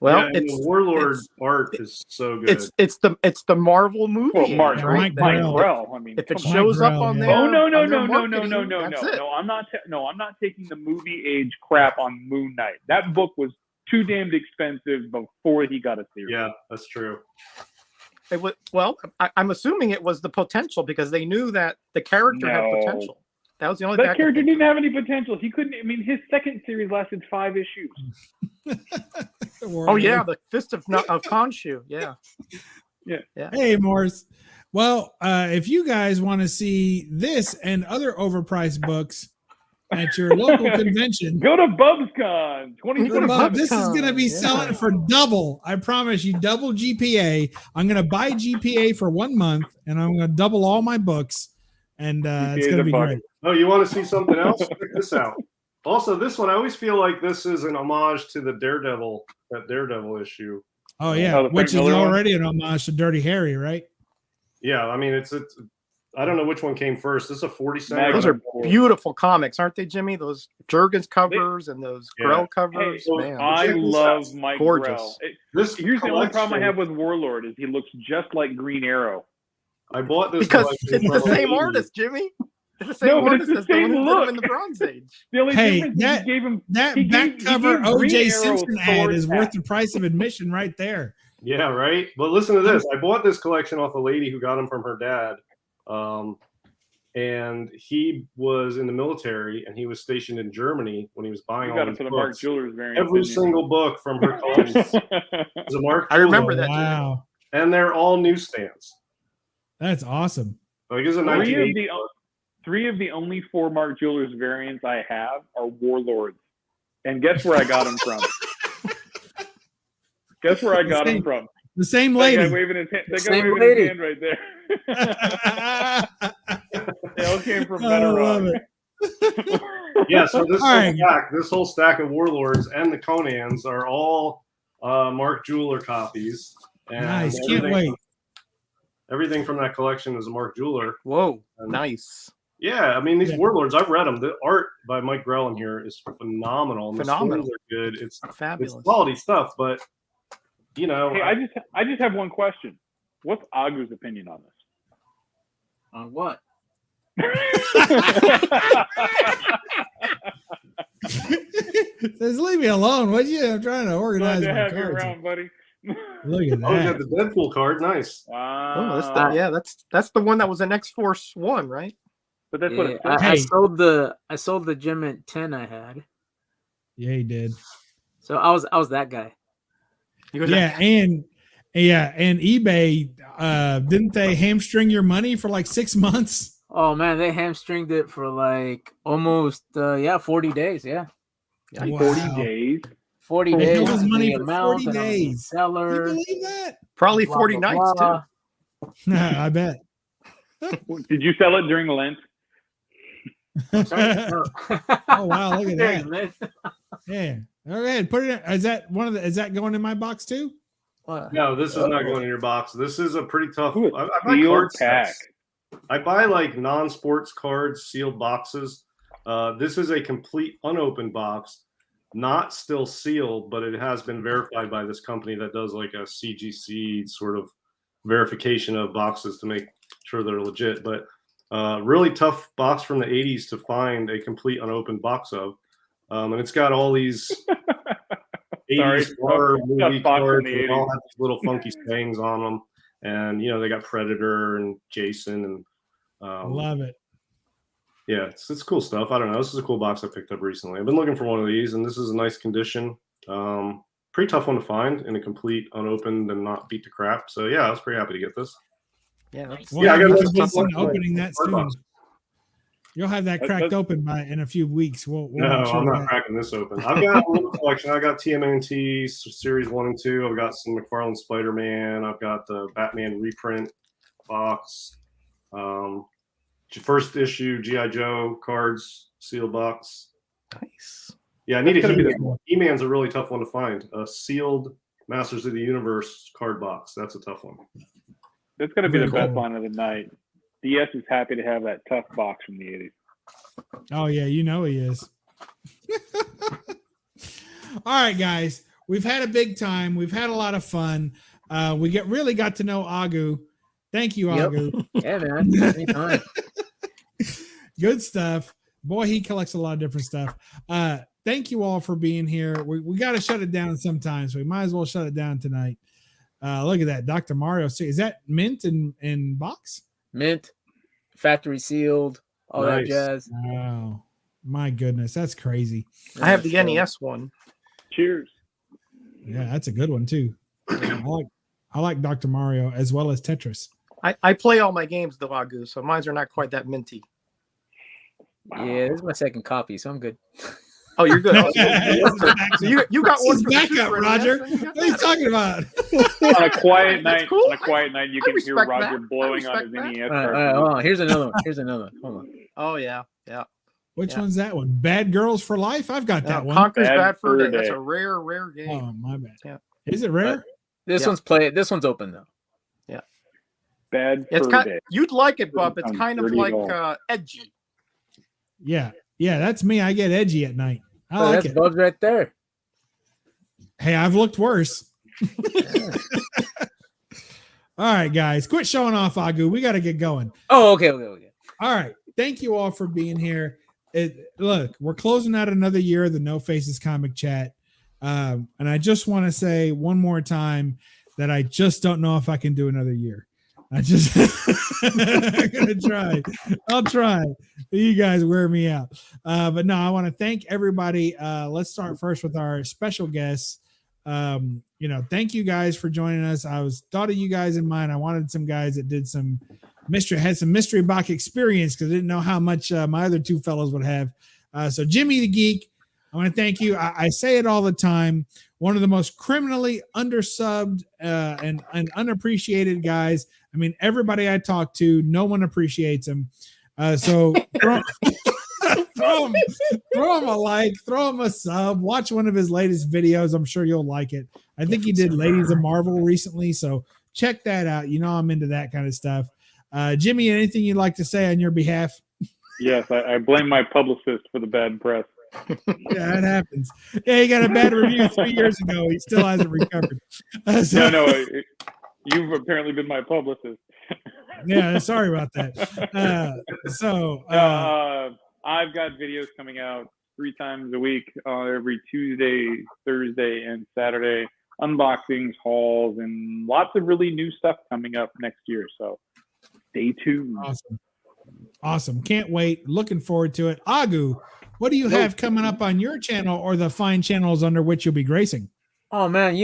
Well, and the Warlord art is so good. It's the Marvel movie. Well, Mike Mike Grell. I mean, if it come on. shows up Grell, on yeah. there. Oh no! That's it. No, I'm not taking the movie age crap on Moon Knight. That book was too damned expensive before he got a series. Yeah, that's true. It was, well, I'm assuming it was the potential because they knew that the character had No. potential. That was the only. That character didn't have any potential. He couldn't. I mean, his second series lasted 5 issues. Oh yeah, the Fist of Khonshu. Yeah. Hey, Morris. Well, if you guys want to see this and other overpriced books at your local convention, Go to BUB'S Con 2025. this is going to be selling for double. I promise you, double GPA. I'm going to buy GPA for 1 month, and I'm going to double all my books, and it's going to be great. Oh, you want to see something else? Check this out. Also, this one, I always feel like this is an homage to the Daredevil issue. Oh yeah, Oh, the Frank which is Miller one? already an homage to Dirty Harry, right? Yeah, I mean, it's I don't know which one came first. This is a 40-cent. Those are beautiful comics, aren't they, Jimmy? Those Jurgens covers and those Yeah. Grell Hey, covers. Man, I check this love out. Mike Gorgeous. Grell. This Here's the only problem I collection- have with Warlord is he looks just like Green Arrow. I bought this because collection it's the from same a- artist, Jimmy. It's the same No, but it's artist the as the one same who did look. them in the Bronze Age. The only Hey, difference is that- he gave him That he back gave cover Green OJ Arrow Simpson ad sword is hat. worth the price of admission right there. Yeah, right. But listen to this. I bought this collection off a lady who got them from her dad. And he was in the military and he was stationed in Germany when he was buying You all got him these for the Mark books. Jewelers variant. Every didn't you? single book from her collection is a Mark I remember Jewell, that, Jimmy. Wow, and they're all newsstands. that's awesome. Like it's a Three 1980. of the only 4 Mark Jewelers variants I have are Warlords. And guess where I got them from? Guess where I got them from? The same That lady. guy waving his hand, Same lady. right there. They all came from I love Metarog. it. Yeah, so this All right. this whole stack of Warlords and the Conans are all Mark Jeweler copies. And Nice. Can't wait. Everything from that collection is a Mark Jeweler. Whoa, nice. Yeah, I mean these Yeah. Warlords, I've read them. The art by Mike Grell in here is phenomenal. And Phenomenal. The stories are good. It's Fabulous. quality stuff, but you know, Hey, I just have one question. What's Agu's opinion on this? On what? Says, leave me alone, would you? I'm trying to Glad organize to my have you cards. around, buddy. Look at Oh, you got that. the Deadpool card. Nice. Wow. Oh, that's the one that was an X-Force 1, right? But that's what Yeah, it says. Hey. I sold the gem at 10 I had. Yeah, he did. So I was that guy. Yeah, and eBay, didn't they hamstring your money for like 6 months? Oh man, they hamstringed it for like almost 40 days. Yeah. Wow. 40 days. 40 They days. held his money the for amount 40 and days. the seller. You believe that? Probably blah, 40 blah, nights blah. too. I bet. Did you sell it during Lent? Oh wow, look at Dang, that. man. Yeah. Go ahead. Put it in. Is that going in my box too? What? No, this is not going in your box. This is a pretty tough. Ooh, I buy sealed card pack. sets. I buy like non-sports cards, sealed boxes. This is a complete unopened box, not still sealed, but it has been verified by this company that does like a CGC sort of verification of boxes to make sure they're legit. But really tough box from the 80s to find a complete unopened box of. And it's got all these 80s horror movie cards, and they all have these little funky sayings on them. And, they got Predator and Jason. And Love it. yeah, it's cool stuff. I don't know. This is a cool box I picked up recently. I've been looking for one of these, and this is a nice condition. Pretty tough one to find in a complete, unopened, and not beat to crap. So, yeah, I was pretty happy to get this. Yeah, that's, Well, Yeah, I got you this can get stuff one opening that card soon. box. You'll have that cracked open in a few weeks. We'll No, make sure I'm not that- cracking this open. I've got a little collection. I got TMNT Series 1 and 2. I've got some McFarlane Spider-Man. I've got the Batman reprint box. First issue G.I. Joe cards, sealed box. nice. Yeah, I need That's a gonna be He-Man. He-Man's a really tough one to find. A sealed Masters of the Universe card box. That's a tough one. That's going to be the Very best cool. line of the night. DS is happy to have that tough box from the 80s. Oh yeah, he is. All right, guys. We've had a big time. We've had a lot of fun. We really got to know Agu. Thank you, Yep. Agu. Yeah, man. Anytime. Good stuff. Boy, he collects a lot of different stuff. Thank you all for being here. We got to shut it down sometimes. So we might as well shut it down tonight. Look at that. Dr. Mario. Is that mint in box? Mint, factory sealed, all that Nice. jazz. Wow. My goodness. That's crazy. I have the So, NES one. Cheers. Yeah, that's a good one too. I like Dr. Mario as well as Tetris. I play all my games though, Agu, so mine are not quite that minty. Yeah, this is my second copy, so I'm good. Oh, you're good. So you got one His for the backup, Super NES, Roger. and you got What are you that. talking about? On a quiet That's night, cool. on a quiet night, you I can hear respect Roger that. blowing I on his respect NES All right, cartridge. hold on. Here's another one. Hold on. Oh yeah, yeah. Which Yeah. one's that one? Bad Girls for Life? I've got that one. Conker's Bad Bad for a Fur Day. That's Day. a rare game. Oh, my bad. Yeah. Is it rare? This Yeah. This one's open though. Bad It's Fur kind. Day. You'd like it, Bub. It's Sounds kind of dirty like at all. edgy. Yeah. Yeah, that's me. I get edgy at night. I Oh, like that's it. Bub's right there. Hey, I've looked worse. All right, guys. Quit showing off, Agu. We got to get going. Oh, okay. All right. Thank you all for being here. Look, we're closing out another year of the No Faces Comic Chat. And I just want to say one more time that I just don't know if I can do another year. I'm gonna try. I'll try. You guys wear me out. But no, I want to thank everybody. Let's start first with our special guests. Thank you guys for joining us. I thought of you guys in mind. I wanted some guys that did some mystery box experience because I didn't know how much my other two fellows would have. So Jimmy the Geek, I want to thank you. I say it all the time. One of the most criminally undersubbed and unappreciated guys. I mean, everybody I talk to, no one appreciates him. So throw him a like, throw him a sub, watch one of his latest videos. I'm sure you'll like it. I think he did Ladies of Marvel recently. So check that out. I'm into that kind of stuff. Jimmy, anything you'd like to say on your behalf? Yes, I blame my publicist for the bad press. Yeah, that happens. Yeah, he got a bad review 3 years ago. He still hasn't recovered. You've apparently been my publicist. Yeah, sorry about that. I've got videos coming out 3 times a week, every Tuesday, Thursday, and Saturday. Unboxings, hauls, and lots of really new stuff coming up next year. So stay tuned. Awesome. Can't wait. Looking forward to it. Agu, what do you have coming up on your channel or the fine channels under which you'll be gracing? Oh man,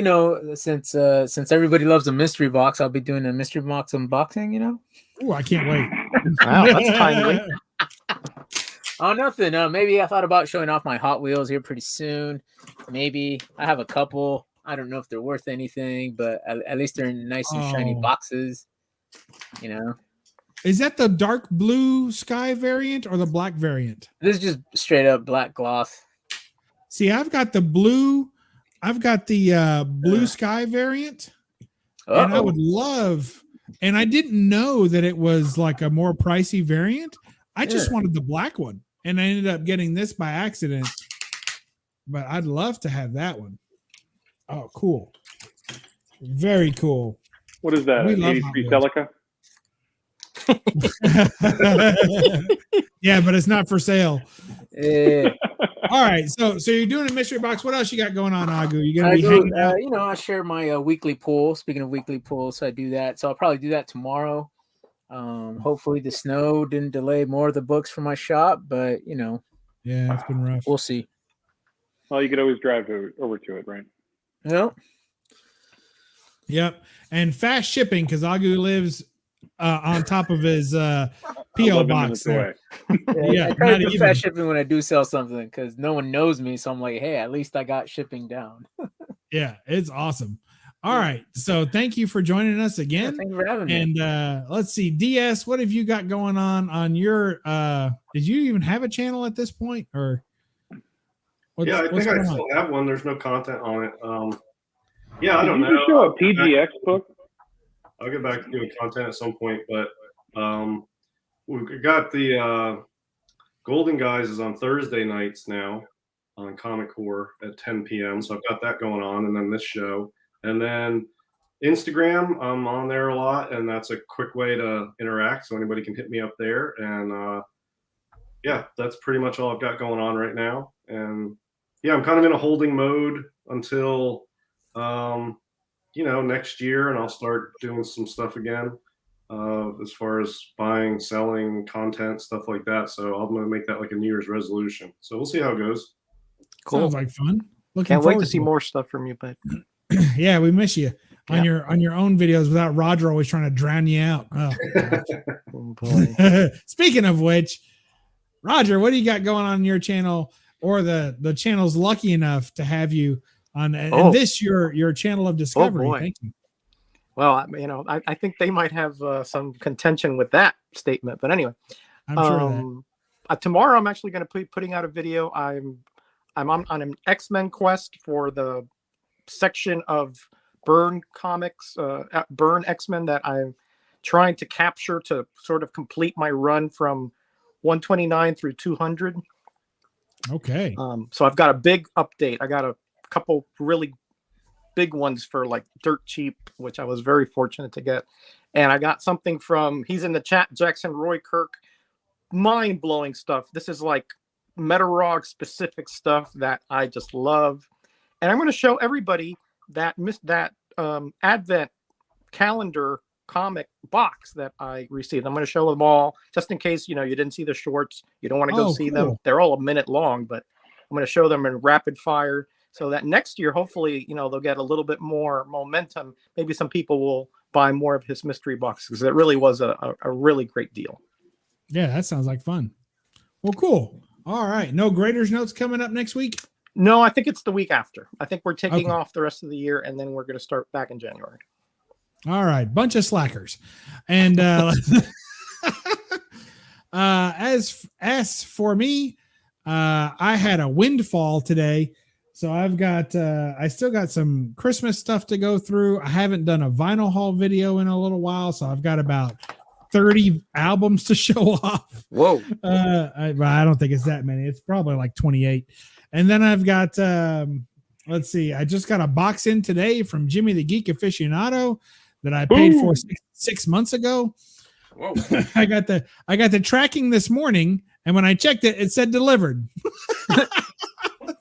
since everybody loves a mystery box, I'll be doing a mystery box unboxing. Oh, I can't wait. Wow, that's timely. Oh, nothing. Maybe I thought about showing off my Hot Wheels here pretty soon. Maybe I have a couple. I don't know if they're worth anything, but at least they're in nice and shiny boxes. Is that the dark blue sky variant or the black variant? This is just straight up black gloss. See, I've got the blue sky variant. And I would love, and I didn't know that it was like a more pricey variant. I just wanted the black one, and I ended up getting this by accident. But I'd love to have that one. Oh, cool. Very cool. What is that? 83 Celica? Yeah, but it's not for sale. Yeah. All right, so you're doing a mystery box. What else you got going on, Agu? You gonna be hanging out? I share my weekly pool. Speaking of weekly pool, so I do that. So I'll probably do that tomorrow. Hopefully the snow didn't delay more of the books for my shop, but yeah, it's been rough. We'll see. Well, you could always drive over to it, right? Yep, and fast shipping because Agu lives on top of his PO box. Away. I try to do fast shipping when I do sell something because no one knows me, so I'm like, hey, at least I got shipping down. Yeah, it's awesome. All right, so thank you for joining us again. Thank you for having me. And let's see, DS, what have you got going on your? Did you even have a channel at this point, or? I think I still have one. There's no content on it. I don't know. Did you show a PGX book? I'll get back to doing content at some point, but we got the Golden Guys is on Thursday nights now on Comic Core at 10 p.m. So I've got that going on, and then this show. And then Instagram, I'm on there a lot, and that's a quick way to interact. So anybody can hit me up there. And that's pretty much all I've got going on right now. And I'm kind of in a holding mode until, next year, and I'll start doing some stuff again as far as buying, selling content, stuff like that. So I'm going to make that like a New Year's resolution. So we'll see how it goes. Cool. Sounds like fun. Can't wait to see more stuff from you, bud. Yeah, we miss you on your own videos without Roger always trying to drown you out. Oh, oh boy. Speaking of which, Roger, what do you got going on your channel, or the channel's lucky enough to have you on and this your channel of discovery? Oh boy. Thank you. Well, I think they might have some contention with that statement, but anyway, I'm sure that tomorrow I'm actually going to be putting out a video. I'm on an X-Men quest for the section of Burn comics, Burn X-Men that I'm trying to capture to sort of complete my run from 129 through 200. Okay. So I've got a big update. I got a couple really big ones for like dirt cheap, which I was very fortunate to get. And I got something from, he's in the chat, Jackson Roy Kirk, mind-blowing stuff. This is like Metarog specific stuff that I just love. And I'm going to show everybody that Advent calendar comic box that I received. I'm going to show them all just in case, you didn't see the shorts. You don't want to go see them. They're all a minute long, but I'm going to show them in rapid fire so that next year, hopefully, they'll get a little bit more momentum. Maybe some people will buy more of his mystery boxes because it really was a really great deal. Yeah, that sounds like fun. Well, cool. All right. No Graders Notes coming up next week? No, I think it's the week after. I think we're taking off the rest of the year, and then we're going to start back in January. All right. Bunch of slackers. And as for me, I had a windfall today. So I still got some Christmas stuff to go through. I haven't done a vinyl haul video in a little while. So I've got about 30 albums to show off. Whoa. I don't think it's that many. It's probably like 28. And then I've got, let's see, I just got a box in today from Jimmy the Geek Aficionado that I paid for 6 months ago. Whoa. I got the tracking this morning, And when I checked it, it said delivered.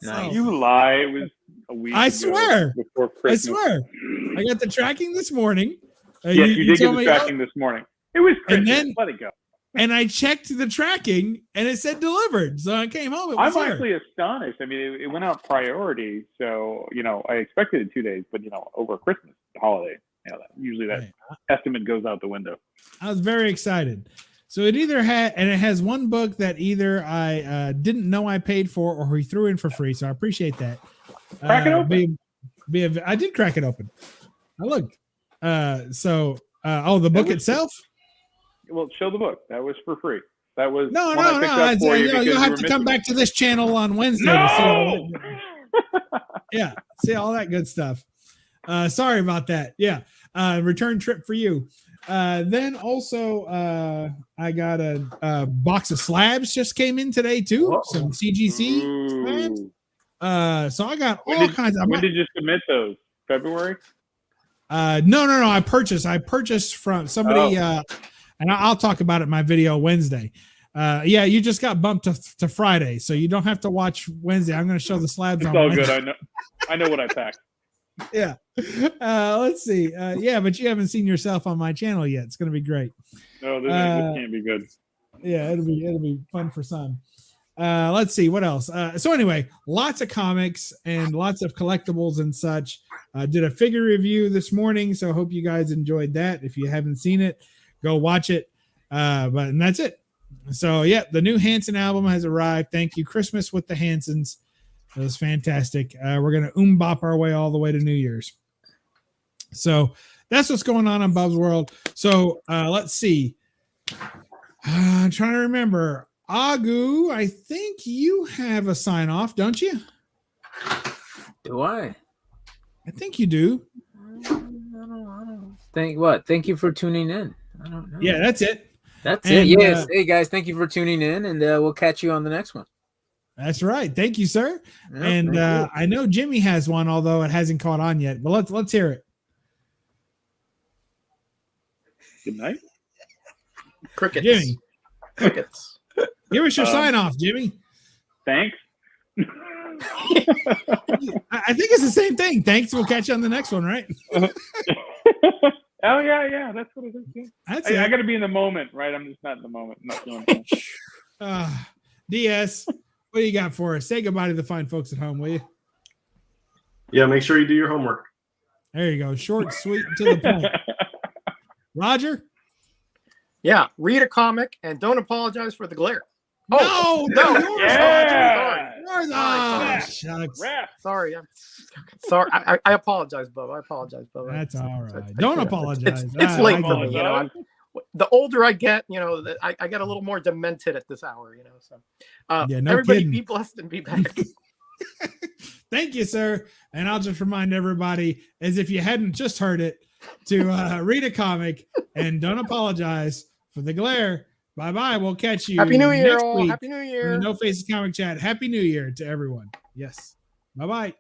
Nice. You lie. It was a week. I ago swear. Before I Christmas. swear. I got the tracking this morning. Yes, you did get told the me, tracking this morning. It was Christmas. then- Let it go. and I checked the tracking, and it said delivered. So I came home. It was I'm here. actually astonished. I mean, it went out priority, so I expected it 2 days, but over Christmas holiday, usually that Right. estimate goes out the window. I was very excited. So it either had, and it has one book that either I didn't know I paid for, or he threw in for free. So I appreciate that. Crack it open. I did crack it open. I looked. The book was- itself. Well, show the book. That was for free. That was No. one I picked up for you because You'll you have were to come missing back to this channel on Wednesday. it. To see all No. that. Yeah, see all that good stuff. Sorry about that. Yeah, return trip for you. Then also, I got a box of slabs just came in today too. Whoa. Some CGC slabs. Ooh. So I got all kinds of. When did you submit those? February? No. I purchased from somebody. And I'll talk about it in my video Wednesday. You just got bumped to Friday, so you don't have to watch Wednesday. I'm going to show the slabs. It's on all Wednesday. good. I know what I packed. Yeah. Let's see. But you haven't seen yourself on my channel yet. It's going to be great. No, this can't be good. Yeah, it'll be fun for some. Let's see what else. So anyway, lots of comics and lots of collectibles and such. Did a figure review this morning, so I hope you guys enjoyed that. If you haven't seen it, go watch it. And that's it. So yeah, the new Hanson album has arrived. Thank you, Christmas with the Hansons. It was fantastic. We're gonna bop our way all the way to New Year's. So that's what's going on Bub's World. So let's see. I'm trying to remember. Agu, I think you have a sign off, don't you? Do I? I think you do. I don't. Thank you for tuning in. I don't know. Yeah, that's it. That's And, it. Yes. Hey guys, thank you for tuning in, and we'll catch you on the next one. That's right. Thank you, sir. Yep, And thank you. I know Jimmy has one, although it hasn't caught on yet. But let's hear it. Good night. Crickets. Jimmy, Crickets. give us your sign off, Jimmy. Thanks. I think it's the same thing. Thanks. We'll catch you on the next one, right? Oh yeah, that's what it is. Yeah. That's I it. got to be in the moment, right? I'm just not in the moment. I'm not feeling it. DS, what do you got for us? Say goodbye to the fine folks at home, will you? Yeah, make sure you do your homework. There you go. Short, sweet, and to the point. Roger? Yeah, read a comic and don't apologize for the glare. No, no. yours. Yeah. Yours. Sorry. Shucks. Raph. Sorry, I'm sorry. I apologize, Bub. I apologize, Bub. That's all right. I- Don't I- apologize. It's late for me, apologize. The older I get, I get a little more demented at this hour, So, Yeah, no everybody, kidding. be blessed and be back. Thank you, sir. And I'll just remind everybody, as if you hadn't just heard it, to read a comic and don't apologize for the glare. Bye-bye. We'll catch you Happy New Year, next all. week Happy New in Year. the No Faces Comic Chat. Happy New Year to everyone. Yes. Bye-bye.